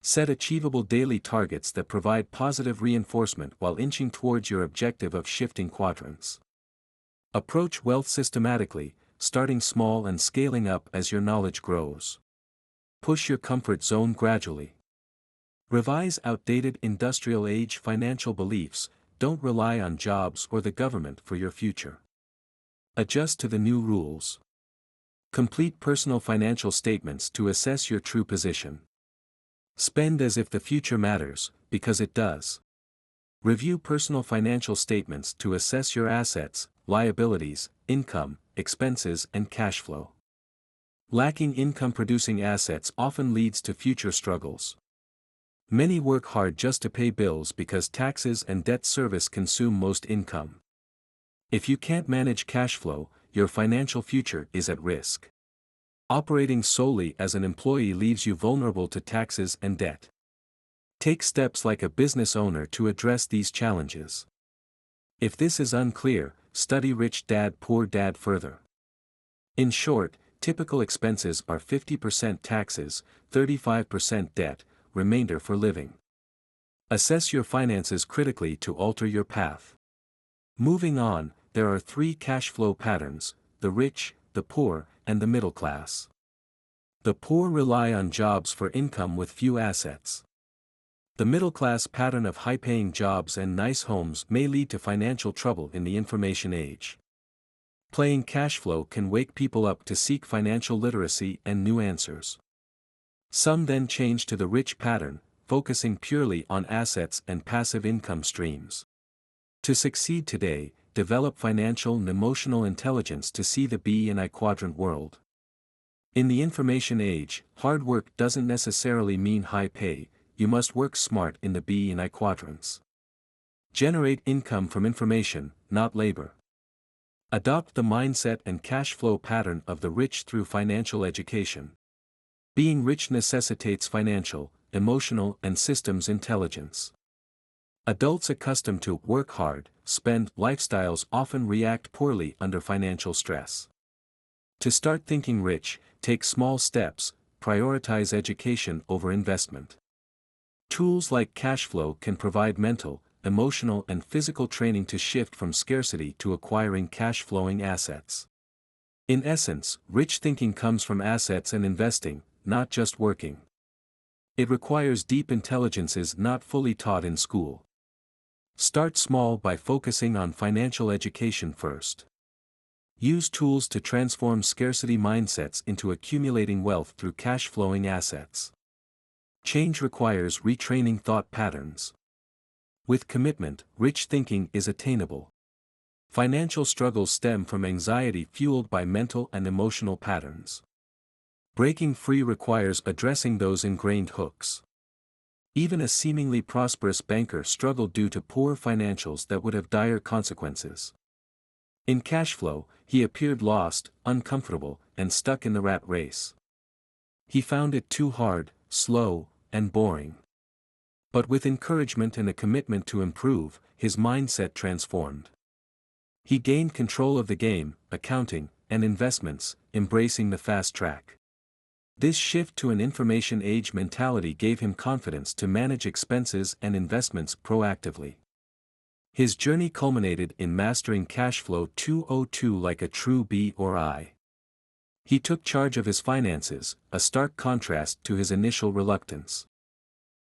Speaker 1: Set achievable daily targets that provide positive reinforcement while inching towards your objective of shifting quadrants. Approach wealth systematically, starting small and scaling up as your knowledge grows. Push your comfort zone gradually. Revise outdated industrial-age financial beliefs, don't rely on jobs or the government for your future. Adjust to the new rules. Complete personal financial statements to assess your true position. Spend as if the future matters, because it does. Review personal financial statements to assess your assets, liabilities, income, expenses, and cash flow. Lacking income-producing assets often leads to future struggles. Many work hard just to pay bills because taxes and debt service consume most income. If you can't manage cash flow, your financial future is at risk. Operating solely as an employee leaves you vulnerable to taxes and debt. Take steps like a business owner to address these challenges. If this is unclear, study Rich Dad Poor Dad further. In short, typical expenses are 50% taxes, 35% debt, remainder for living. Assess your finances critically to alter your path. Moving on, there are 3 cash flow patterns: the rich, the poor, and the middle class. The poor rely on jobs for income with few assets. The middle class pattern of high-paying jobs and nice homes may lead to financial trouble in the information age. Playing cash flow can wake people up to seek financial literacy and new answers. Some then change to the rich pattern, focusing purely on assets and passive income streams. To succeed today, develop financial and emotional intelligence to see the B&I quadrant world. In the information age, hard work doesn't necessarily mean high pay. You must work smart in the B&I quadrants. Generate income from information, not labor. Adopt the mindset and cash flow pattern of the rich through financial education. Being rich necessitates financial, emotional, and systems intelligence. Adults accustomed to work hard, spend lifestyles often react poorly under financial stress. To start thinking rich, take small steps, prioritize education over investment. Tools like Cashflow can provide mental, emotional and physical training to shift from scarcity to acquiring cash-flowing assets. In essence, rich thinking comes from assets and investing, not just working. It requires deep intelligences not fully taught in school. Start small by focusing on financial education first. Use tools to transform scarcity mindsets into accumulating wealth through cash-flowing assets. Change requires retraining thought patterns. With commitment, rich thinking is attainable. Financial struggles stem from anxiety fueled by mental and emotional patterns. Breaking free requires addressing those ingrained hooks. Even a seemingly prosperous banker struggled due to poor financials that would have dire consequences. In Cashflow, he appeared lost, uncomfortable, and stuck in the rat race. He found it too hard, slow, and boring. But with encouragement and a commitment to improve, his mindset transformed. He gained control of the game, accounting, and investments, embracing the fast track. This shift to an information age mentality gave him confidence to manage expenses and investments proactively. His journey culminated in mastering Cashflow 202 like a true B or I. He took charge of his finances, a stark contrast to his initial reluctance.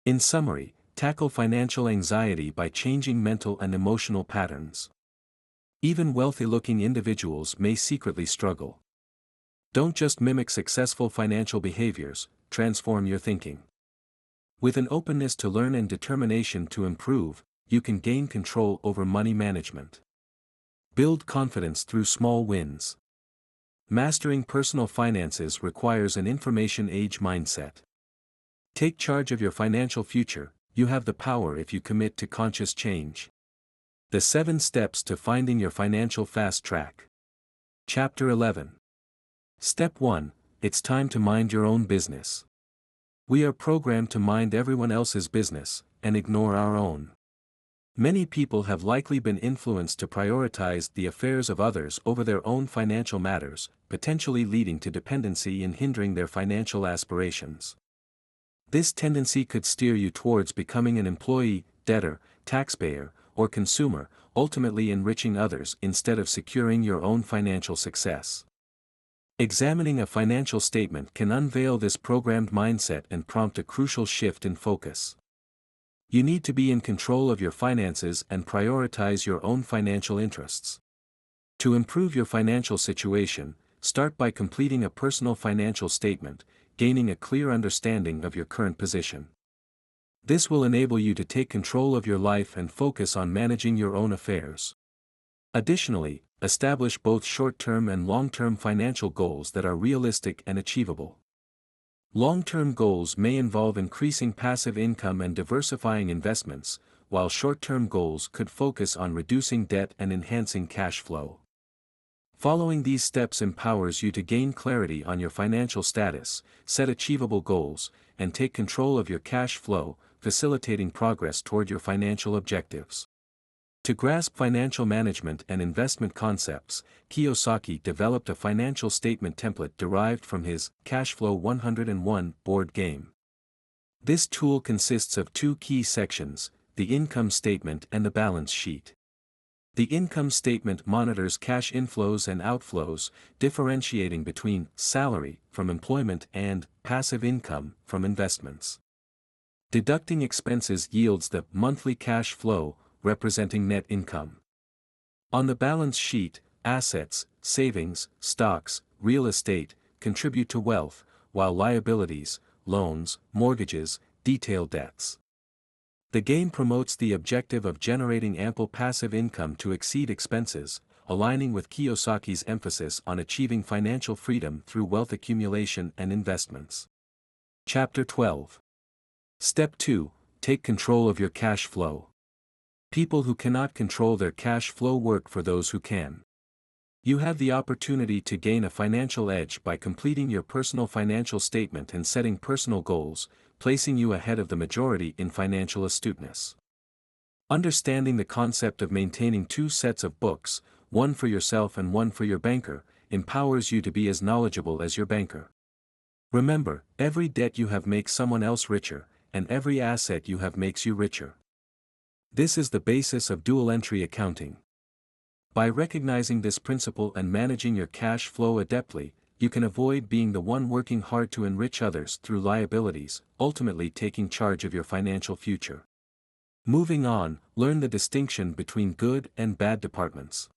Speaker 1: In summary, tackle financial anxiety by changing mental and emotional patterns. Even wealthy-looking individuals may secretly struggle. Don't just mimic successful financial behaviors, transform your thinking. With an openness to learn and determination to improve, you can gain control over money management. Build confidence through small wins. Mastering personal finances requires an information age mindset. Take charge of your financial future. You have the power if you commit to conscious change. The 7 Steps to Finding Your Financial Fast Track. Chapter 11. Step 1. It's time to mind your own business. We are programmed to mind everyone else's business, and ignore our own. Many people have likely been influenced to prioritize the affairs of others over their own financial matters, potentially leading to dependency and hindering their financial aspirations. This tendency could steer you towards becoming an employee, debtor, taxpayer, or consumer, ultimately enriching others instead of securing your own financial success. Examining a financial statement can unveil this programmed mindset and prompt a crucial shift in focus. You need to be in control of your finances and prioritize your own financial interests. To improve your financial situation, start by completing a personal financial statement, gaining a clear understanding of your current position. This will enable you to take control of your life and focus on managing your own affairs. Additionally, establish both short-term and long-term financial goals that are realistic and achievable. Long-term goals may involve increasing passive income and diversifying investments, while short-term goals could focus on reducing debt and enhancing cash flow. Following these steps empowers you to gain clarity on your financial status, set achievable goals, and take control of your cash flow, facilitating progress toward your financial objectives. To grasp financial management and investment concepts, Kiyosaki developed a financial statement template derived from his Cashflow 101 board game. This tool consists of 2 key sections, the income statement and the balance sheet. The income statement monitors cash inflows and outflows, differentiating between salary from employment and passive income from investments. Deducting expenses yields the monthly cash flow, representing net income. On the balance sheet, assets, savings, stocks, real estate, contribute to wealth, while liabilities, loans, mortgages, detail debts. The game promotes the objective of generating ample passive income to exceed expenses, aligning with Kiyosaki's emphasis on achieving financial freedom through wealth accumulation and investments. Chapter 12. Step 2. Take control of your cash flow. People who cannot control their cash flow work for those who can. You have the opportunity to gain a financial edge by completing your personal financial statement and setting personal goals, placing you ahead of the majority in financial astuteness. Understanding the concept of maintaining 2 sets of books, one for yourself and one for your banker, empowers you to be as knowledgeable as your banker. Remember, every debt you have makes someone else richer, and every asset you have makes you richer. This is the basis of dual entry accounting. By recognizing this principle and managing your cash flow adeptly, you can avoid being the one working hard to enrich others through liabilities, ultimately taking charge of your financial future. Moving on, learn the distinction between good and bad departments.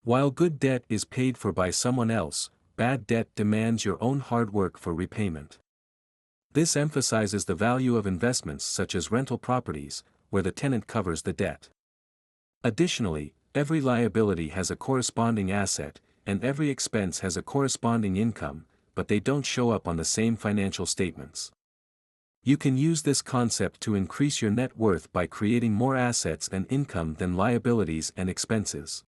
Speaker 1: While good debt is paid for by someone else, bad debt demands your own hard work for repayment. This emphasizes the value of investments such as rental properties, where the tenant covers the debt. Additionally, every liability has a corresponding asset, and every expense has a corresponding income, but they don't show up on the same financial statements. You can use this concept to increase your net worth by creating more assets and income than liabilities and expenses.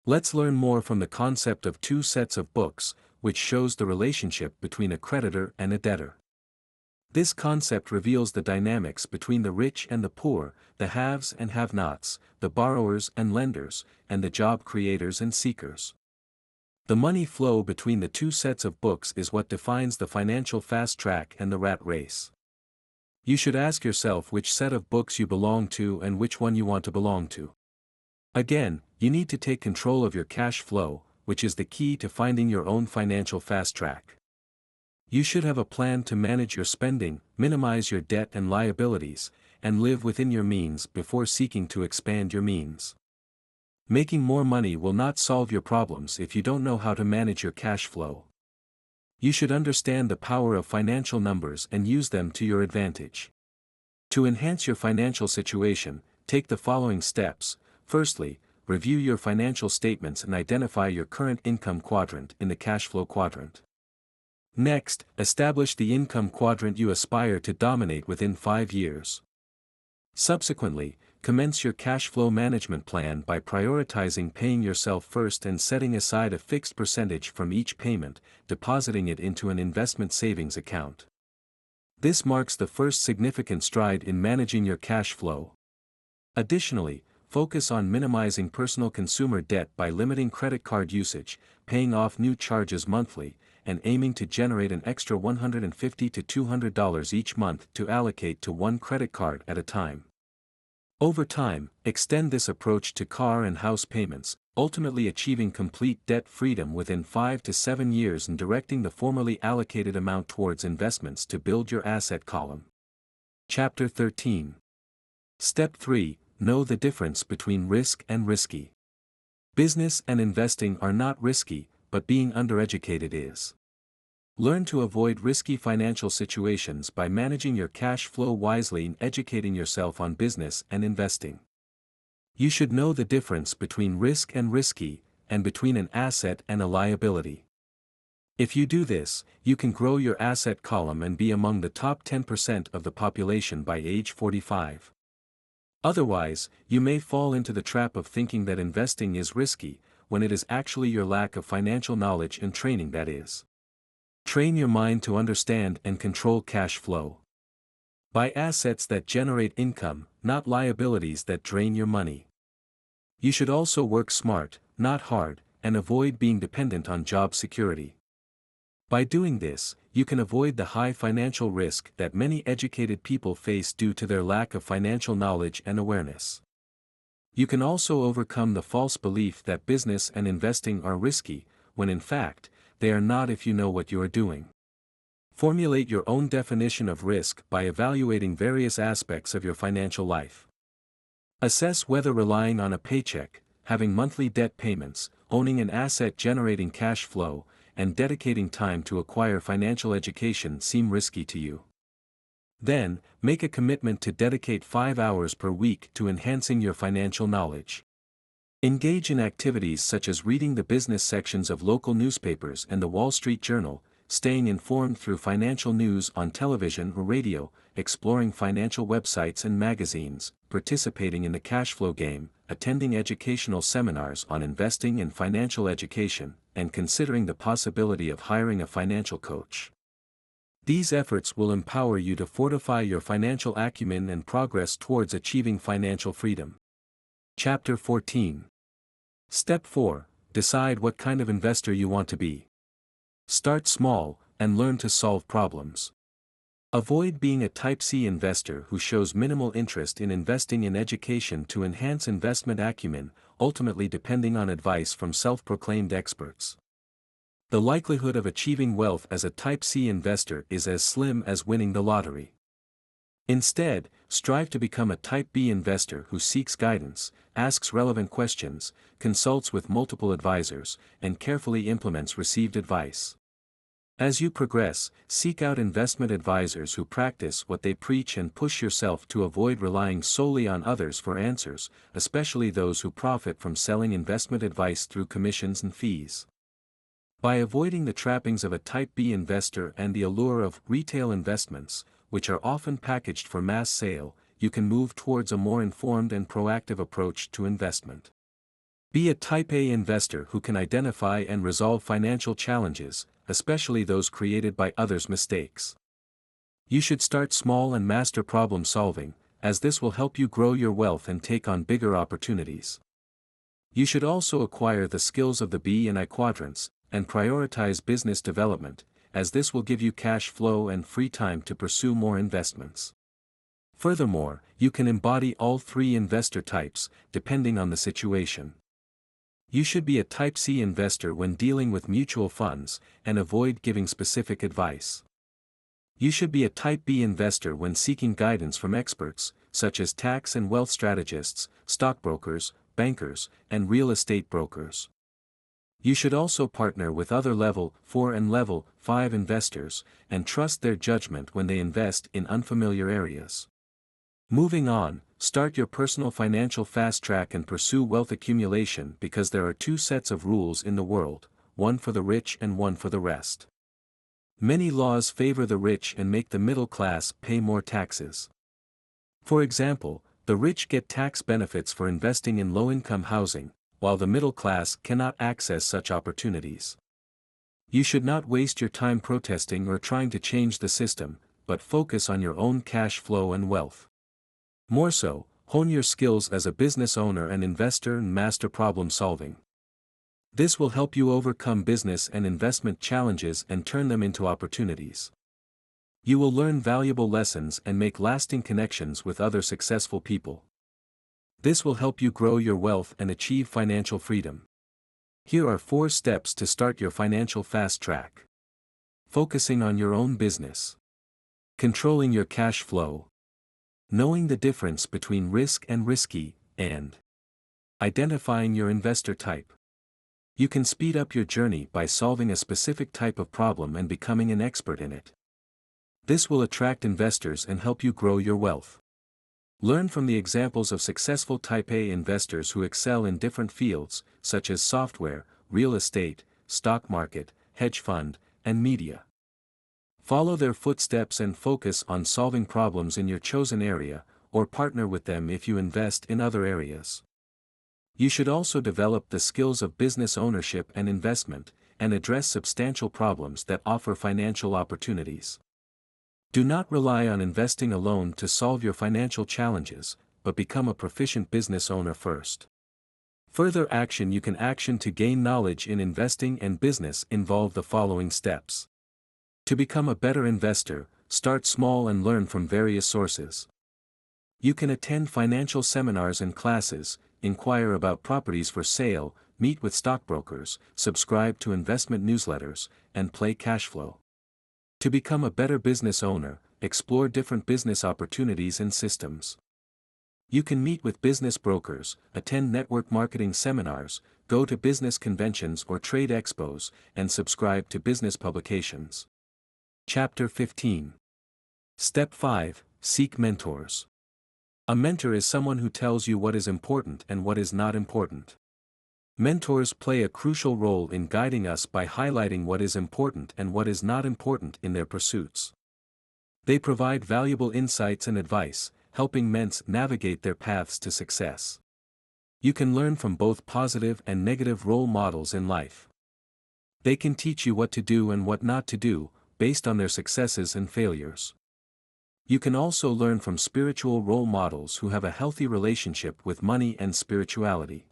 Speaker 1: Let's learn more from the concept of two sets of books, which shows the relationship between a creditor and a debtor. This concept reveals the dynamics between the rich and the poor, the haves and have-nots, the borrowers and lenders, and the job creators and seekers. The money flow between the two sets of books is what defines the financial fast track and the rat race. You should ask yourself which set of books you belong to and which one you want to belong to. Again, you need to take control of your cash flow, which is the key to finding your own financial fast track. You should have a plan to manage your spending, minimize your debt and liabilities, and live within your means before seeking to expand your means. Making more money will not solve your problems if you don't know how to manage your cash flow. You should understand the power of financial numbers and use them to your advantage. To enhance your financial situation, take the following steps. Firstly, review your financial statements and identify your current income quadrant in the Cashflow Quadrant. Next, establish the income quadrant you aspire to dominate within 5 years. Subsequently, commence your cash flow management plan by prioritizing paying yourself first and setting aside a fixed percentage from each payment, depositing it into an investment savings account. This marks the first significant stride in managing your cash flow. Additionally, focus on minimizing personal consumer debt by limiting credit card usage, paying off new charges monthly, and aiming to generate an extra $150 to $200 each month to allocate to one credit card at a time. Over time, extend this approach to car and house payments, ultimately achieving complete debt freedom within 5 to 7 years and directing the formerly allocated amount towards investments to build your asset column. Chapter 13. Step 3. Know the difference between risk and risky. Business and investing are not risky, but being undereducated is. Learn to avoid risky financial situations by managing your cash flow wisely and educating yourself on business and investing. You should know the difference between risk and risky, and between an asset and a liability. If you do this, you can grow your asset column and be among the top 10% of the population by age 45. Otherwise, you may fall into the trap of thinking that investing is risky, when it is actually your lack of financial knowledge and training that is. Train your mind to understand and control cash flow. Buy assets that generate income, not liabilities that drain your money. You should also work smart, not hard, and avoid being dependent on job security. By doing this, you can avoid the high financial risk that many educated people face due to their lack of financial knowledge and awareness. You can also overcome the false belief that business and investing are risky, when in fact, they are not if you know what you are doing. Formulate your own definition of risk by evaluating various aspects of your financial life. Assess whether relying on a paycheck, having monthly debt payments, owning an asset generating cash flow, and dedicating time to acquire financial education seem risky to you. Then, make a commitment to dedicate 5 hours per week to enhancing your financial knowledge. Engage in activities such as reading the business sections of local newspapers and the Wall Street Journal, staying informed through financial news on television or radio, exploring financial websites and magazines, participating in the cash flow game, attending educational seminars on investing and financial education, and considering the possibility of hiring a financial coach. These efforts will empower you to fortify your financial acumen and progress towards achieving financial freedom. Chapter 14. Step 4. Decide what kind of investor you want to be. Start small, and learn to solve problems. Avoid being a Type C investor who shows minimal interest in investing in education to enhance investment acumen, ultimately depending on advice from self-proclaimed experts. The likelihood of achieving wealth as a Type C investor is as slim as winning the lottery. Instead, strive to become a Type B investor who seeks guidance, asks relevant questions, consults with multiple advisors, and carefully implements received advice. As you progress, seek out investment advisors who practice what they preach and push yourself to avoid relying solely on others for answers, especially those who profit from selling investment advice through commissions and fees. By avoiding the trappings of a Type B investor and the allure of retail investments, which are often packaged for mass sale, you can move towards a more informed and proactive approach to investment. Be a Type A investor who can identify and resolve financial challenges, especially those created by others' mistakes. You should start small and master problem solving, as this will help you grow your wealth and take on bigger opportunities. You should also acquire the skills of the B and I quadrants, and prioritize business development, as this will give you cash flow and free time to pursue more investments. Furthermore, you can embody all three investor types, depending on the situation. You should be a Type C investor when dealing with mutual funds, and avoid giving specific advice. You should be a Type B investor when seeking guidance from experts, such as tax and wealth strategists, stockbrokers, bankers, and real estate brokers. You should also partner with other Level 4 and Level 5 investors, and trust their judgment when they invest in unfamiliar areas. Moving on, start your personal financial fast track and pursue wealth accumulation because there are two sets of rules in the world, one for the rich and one for the rest. Many laws favor the rich and make the middle class pay more taxes. For example, the rich get tax benefits for investing in low-income housing, while the middle class cannot access such opportunities. You should not waste your time protesting or trying to change the system, but focus on your own cash flow and wealth. More so, hone your skills as a business owner and investor and master problem solving. This will help you overcome business and investment challenges and turn them into opportunities. You will learn valuable lessons and make lasting connections with other successful people. This will help you grow your wealth and achieve financial freedom. Here are 4 steps to start your financial fast track. Focusing on your own business. Controlling your cash flow. Knowing the difference between risk and risky, and identifying your investor type. You can speed up your journey by solving a specific type of problem and becoming an expert in it. This will attract investors and help you grow your wealth. Learn from the examples of successful Type A investors who excel in different fields, such as software, real estate, stock market, hedge fund, and media. Follow their footsteps and focus on solving problems in your chosen area, or partner with them if you invest in other areas. You should also develop the skills of business ownership and investment, and address substantial problems that offer financial opportunities. Do not rely on investing alone to solve your financial challenges, but become a proficient business owner first. Further action you can action to gain knowledge in investing and business involve the following steps. To become a better investor, start small and learn from various sources. You can attend financial seminars and classes, inquire about properties for sale, meet with stockbrokers, subscribe to investment newsletters, and play cashflow. To become a better business owner, explore different business opportunities and systems. You can meet with business brokers, attend network marketing seminars, go to business conventions or trade expos, and subscribe to business publications. Chapter 15. Step 5. Seek mentors. A mentor is someone who tells you what is important and what is not important. Mentors play a crucial role in guiding us by highlighting what is important and what is not important in their pursuits. They provide valuable insights and advice, helping ments navigate their paths to success. You can learn from both positive and negative role models in life. They can teach you what to do and what not to do, based on their successes and failures. You can also learn from spiritual role models who have a healthy relationship with money and spirituality.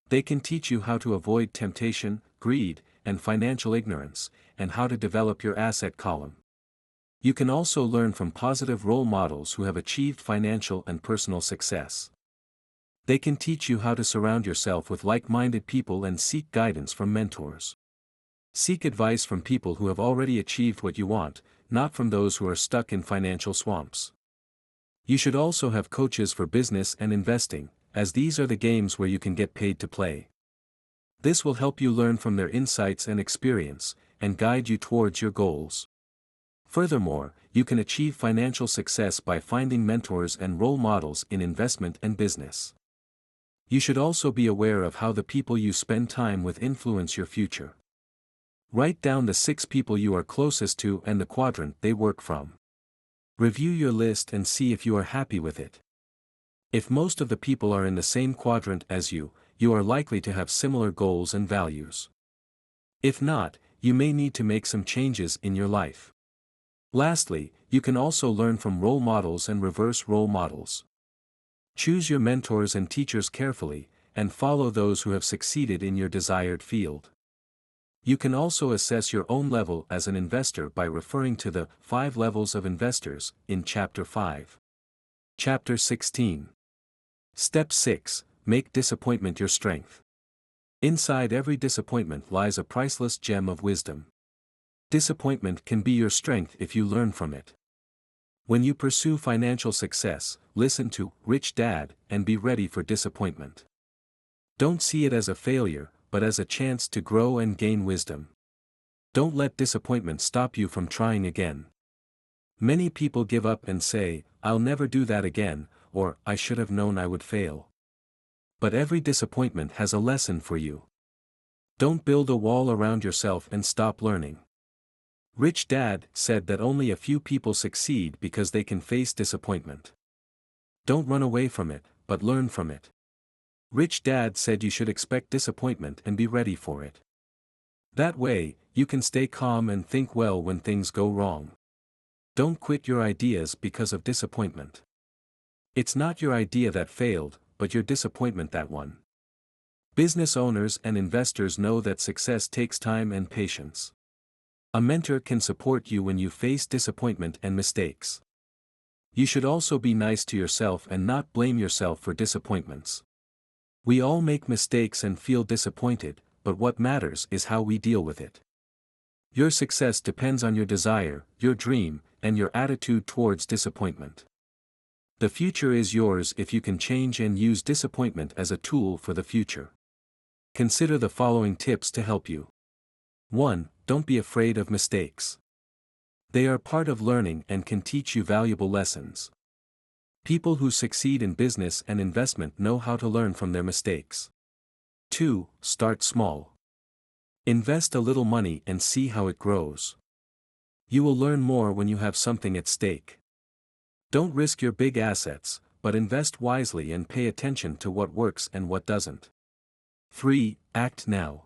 Speaker 1: They can teach you how to avoid temptation, greed, and financial ignorance, and how to develop your asset column. You can also learn from positive role models who have achieved financial and personal success. They can teach you how to surround yourself with like-minded people and seek guidance from mentors. Seek advice from people who have already achieved what you want, not from those who are stuck in financial swamps. You should also have coaches for business and investing, as these are the games where you can get paid to play. This will help you learn from their insights and experience, and guide you towards your goals. Furthermore, you can achieve financial success by finding mentors and role models in investment and business. You should also be aware of how the people you spend time with influence your future. Write down the 6 people you are closest to and the quadrant they work from. Review your list and see if you are happy with it. If most of the people are in the same quadrant as you, you are likely to have similar goals and values. If not, you may need to make some changes in your life. Lastly, you can also learn from role models and reverse role models. Choose your mentors and teachers carefully, and follow those who have succeeded in your desired field. You can also assess your own level as an investor by referring to the 5 levels of investors in Chapter 5. Chapter 16. Step 6. Make disappointment your strength. Inside every disappointment lies a priceless gem of wisdom. Disappointment can be your strength if you learn from it. When you pursue financial success, listen to Rich Dad and be ready for disappointment. Don't see it as a failure, but as a chance to grow and gain wisdom. Don't let disappointment stop you from trying again. Many people give up and say, "I'll never do that again," or "I should have known I would fail." But every disappointment has a lesson for you. Don't build a wall around yourself and stop learning. Rich Dad said that only a few people succeed because they can face disappointment. Don't run away from it, but learn from it. Rich Dad said you should expect disappointment and be ready for it. That way, you can stay calm and think well when things go wrong. Don't quit your ideas because of disappointment. It's not your idea that failed, but your disappointment that won. Business owners and investors know that success takes time and patience. A mentor can support you when you face disappointment and mistakes. You should also be nice to yourself and not blame yourself for disappointments. We all make mistakes and feel disappointed, but what matters is how we deal with it. Your success depends on your desire, your dream, and your attitude towards disappointment. The future is yours if you can change and use disappointment as a tool for the future. Consider the following tips to help you. 1. Don't be afraid of mistakes. They are part of learning and can teach you valuable lessons. People who succeed in business and investment know how to learn from their mistakes. 2. Start small. Invest a little money and see how it grows. You will learn more when you have something at stake. Don't risk your big assets, but invest wisely and pay attention to what works and what doesn't. 3. Act now.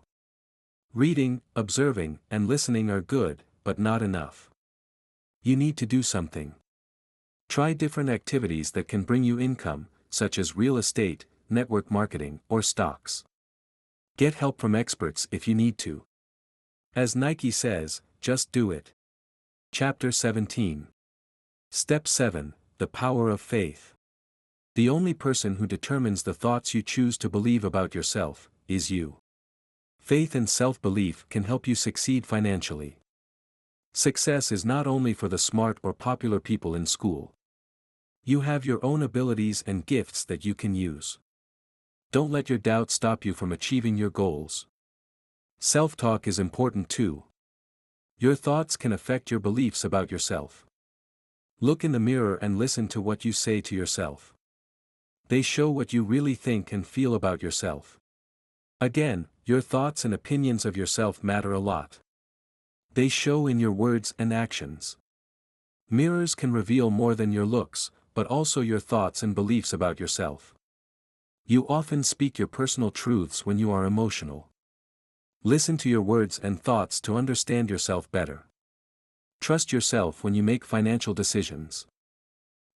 Speaker 1: Reading, observing, and listening are good, but not enough. You need to do something. Try different activities that can bring you income, such as real estate, network marketing, or stocks. Get help from experts if you need to. As Nike says, just do it. Chapter 17. Step 7. The power of faith. The only person who determines the thoughts you choose to believe about yourself is you. Faith and self-belief can help you succeed financially. Success is not only for the smart or popular people in school. You have your own abilities and gifts that you can use. Don't let your doubt stop you from achieving your goals. Self-talk is important too. Your thoughts can affect your beliefs about yourself. Look in the mirror and listen to what you say to yourself. They show what you really think and feel about yourself. Again, your thoughts and opinions of yourself matter a lot. They show in your words and actions. Mirrors can reveal more than your looks, but also your thoughts and beliefs about yourself. You often speak your personal truths when you are emotional. Listen to your words and thoughts to understand yourself better. Trust yourself when you make financial decisions.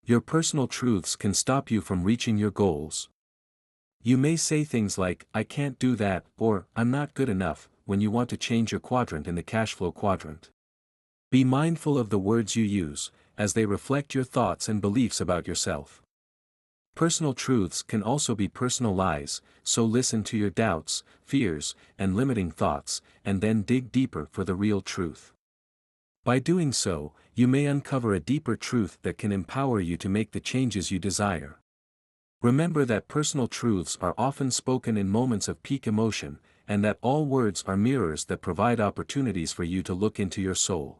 Speaker 1: Your personal truths can stop you from reaching your goals. You may say things like, "I can't do that," or "I'm not good enough," when you want to change your quadrant in the Cashflow Quadrant. Be mindful of the words you use, as they reflect your thoughts and beliefs about yourself. Personal truths can also be personal lies, so listen to your doubts, fears, and limiting thoughts, and then dig deeper for the real truth. By doing so, you may uncover a deeper truth that can empower you to make the changes you desire. Remember that personal truths are often spoken in moments of peak emotion, and that all words are mirrors that provide opportunities for you to look into your soul.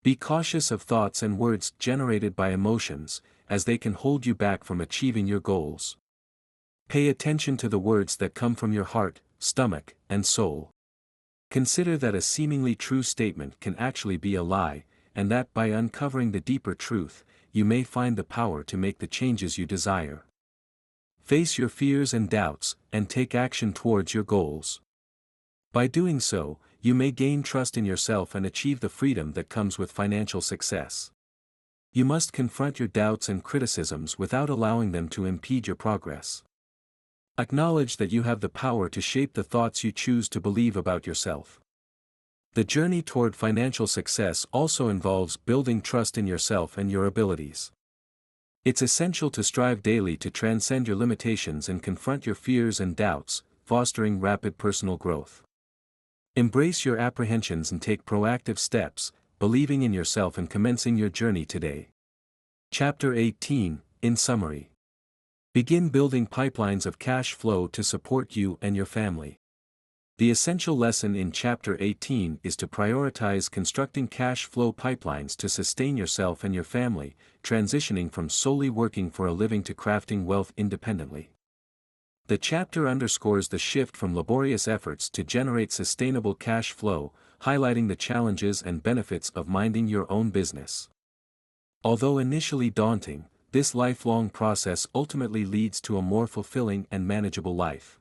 Speaker 1: Be cautious of thoughts and words generated by emotions, as they can hold you back from achieving your goals. Pay attention to the words that come from your heart, stomach, and soul. Consider that a seemingly true statement can actually be a lie, and that by uncovering the deeper truth, you may find the power to make the changes you desire. Face your fears and doubts, and take action towards your goals. By doing so, you may gain trust in yourself and achieve the freedom that comes with financial success. You must confront your doubts and criticisms without allowing them to impede your progress. Acknowledge that you have the power to shape the thoughts you choose to believe about yourself. The journey toward financial success also involves building trust in yourself and your abilities. It's essential to strive daily to transcend your limitations and confront your fears and doubts, fostering rapid personal growth. Embrace your apprehensions and take proactive steps, believing in yourself and commencing your journey today. Chapter 18, in summary. Begin building pipelines of cash flow to support you and your family. The essential lesson in Chapter 18 is to prioritize constructing cash flow pipelines to sustain yourself and your family, transitioning from solely working for a living to crafting wealth independently. The chapter underscores the shift from laborious efforts to generate sustainable cash flow, highlighting the challenges and benefits of minding your own business. Although initially daunting, this lifelong process ultimately leads to a more fulfilling and manageable life.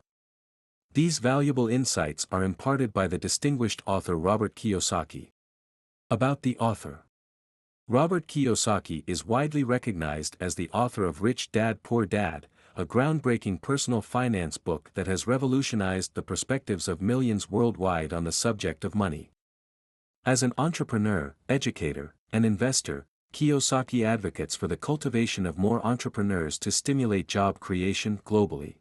Speaker 1: These valuable insights are imparted by the distinguished author Robert Kiyosaki. About the author. Robert Kiyosaki is widely recognized as the author of Rich Dad Poor Dad, a groundbreaking personal finance book that has revolutionized the perspectives of millions worldwide on the subject of money. As an entrepreneur, educator, and investor, Kiyosaki advocates for the cultivation of more entrepreneurs to stimulate job creation globally.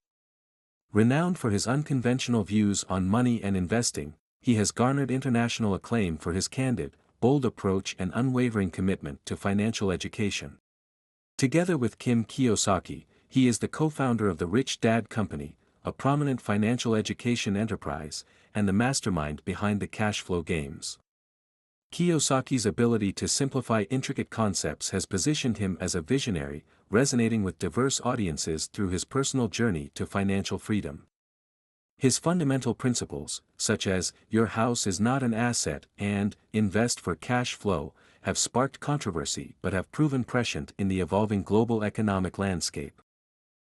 Speaker 1: Renowned for his unconventional views on money and investing, he has garnered international acclaim for his candid, bold approach and unwavering commitment to financial education. Together with Kim Kiyosaki, he is the co-founder of the Rich Dad Company, a prominent financial education enterprise, and the mastermind behind the Cashflow games. Kiyosaki's ability to simplify intricate concepts has positioned him as a visionary, resonating with diverse audiences through his personal journey to financial freedom. His fundamental principles, such as, "Your house is not an asset" and "Invest for cash flow," have sparked controversy but have proven prescient in the evolving global economic landscape.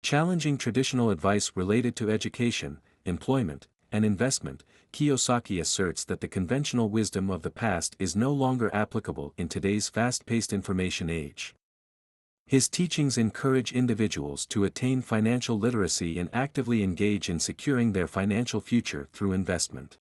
Speaker 1: Challenging traditional advice related to education, employment, and investment, Kiyosaki asserts that the conventional wisdom of the past is no longer applicable in today's fast-paced information age. His teachings encourage individuals to attain financial literacy and actively engage in securing their financial future through investment.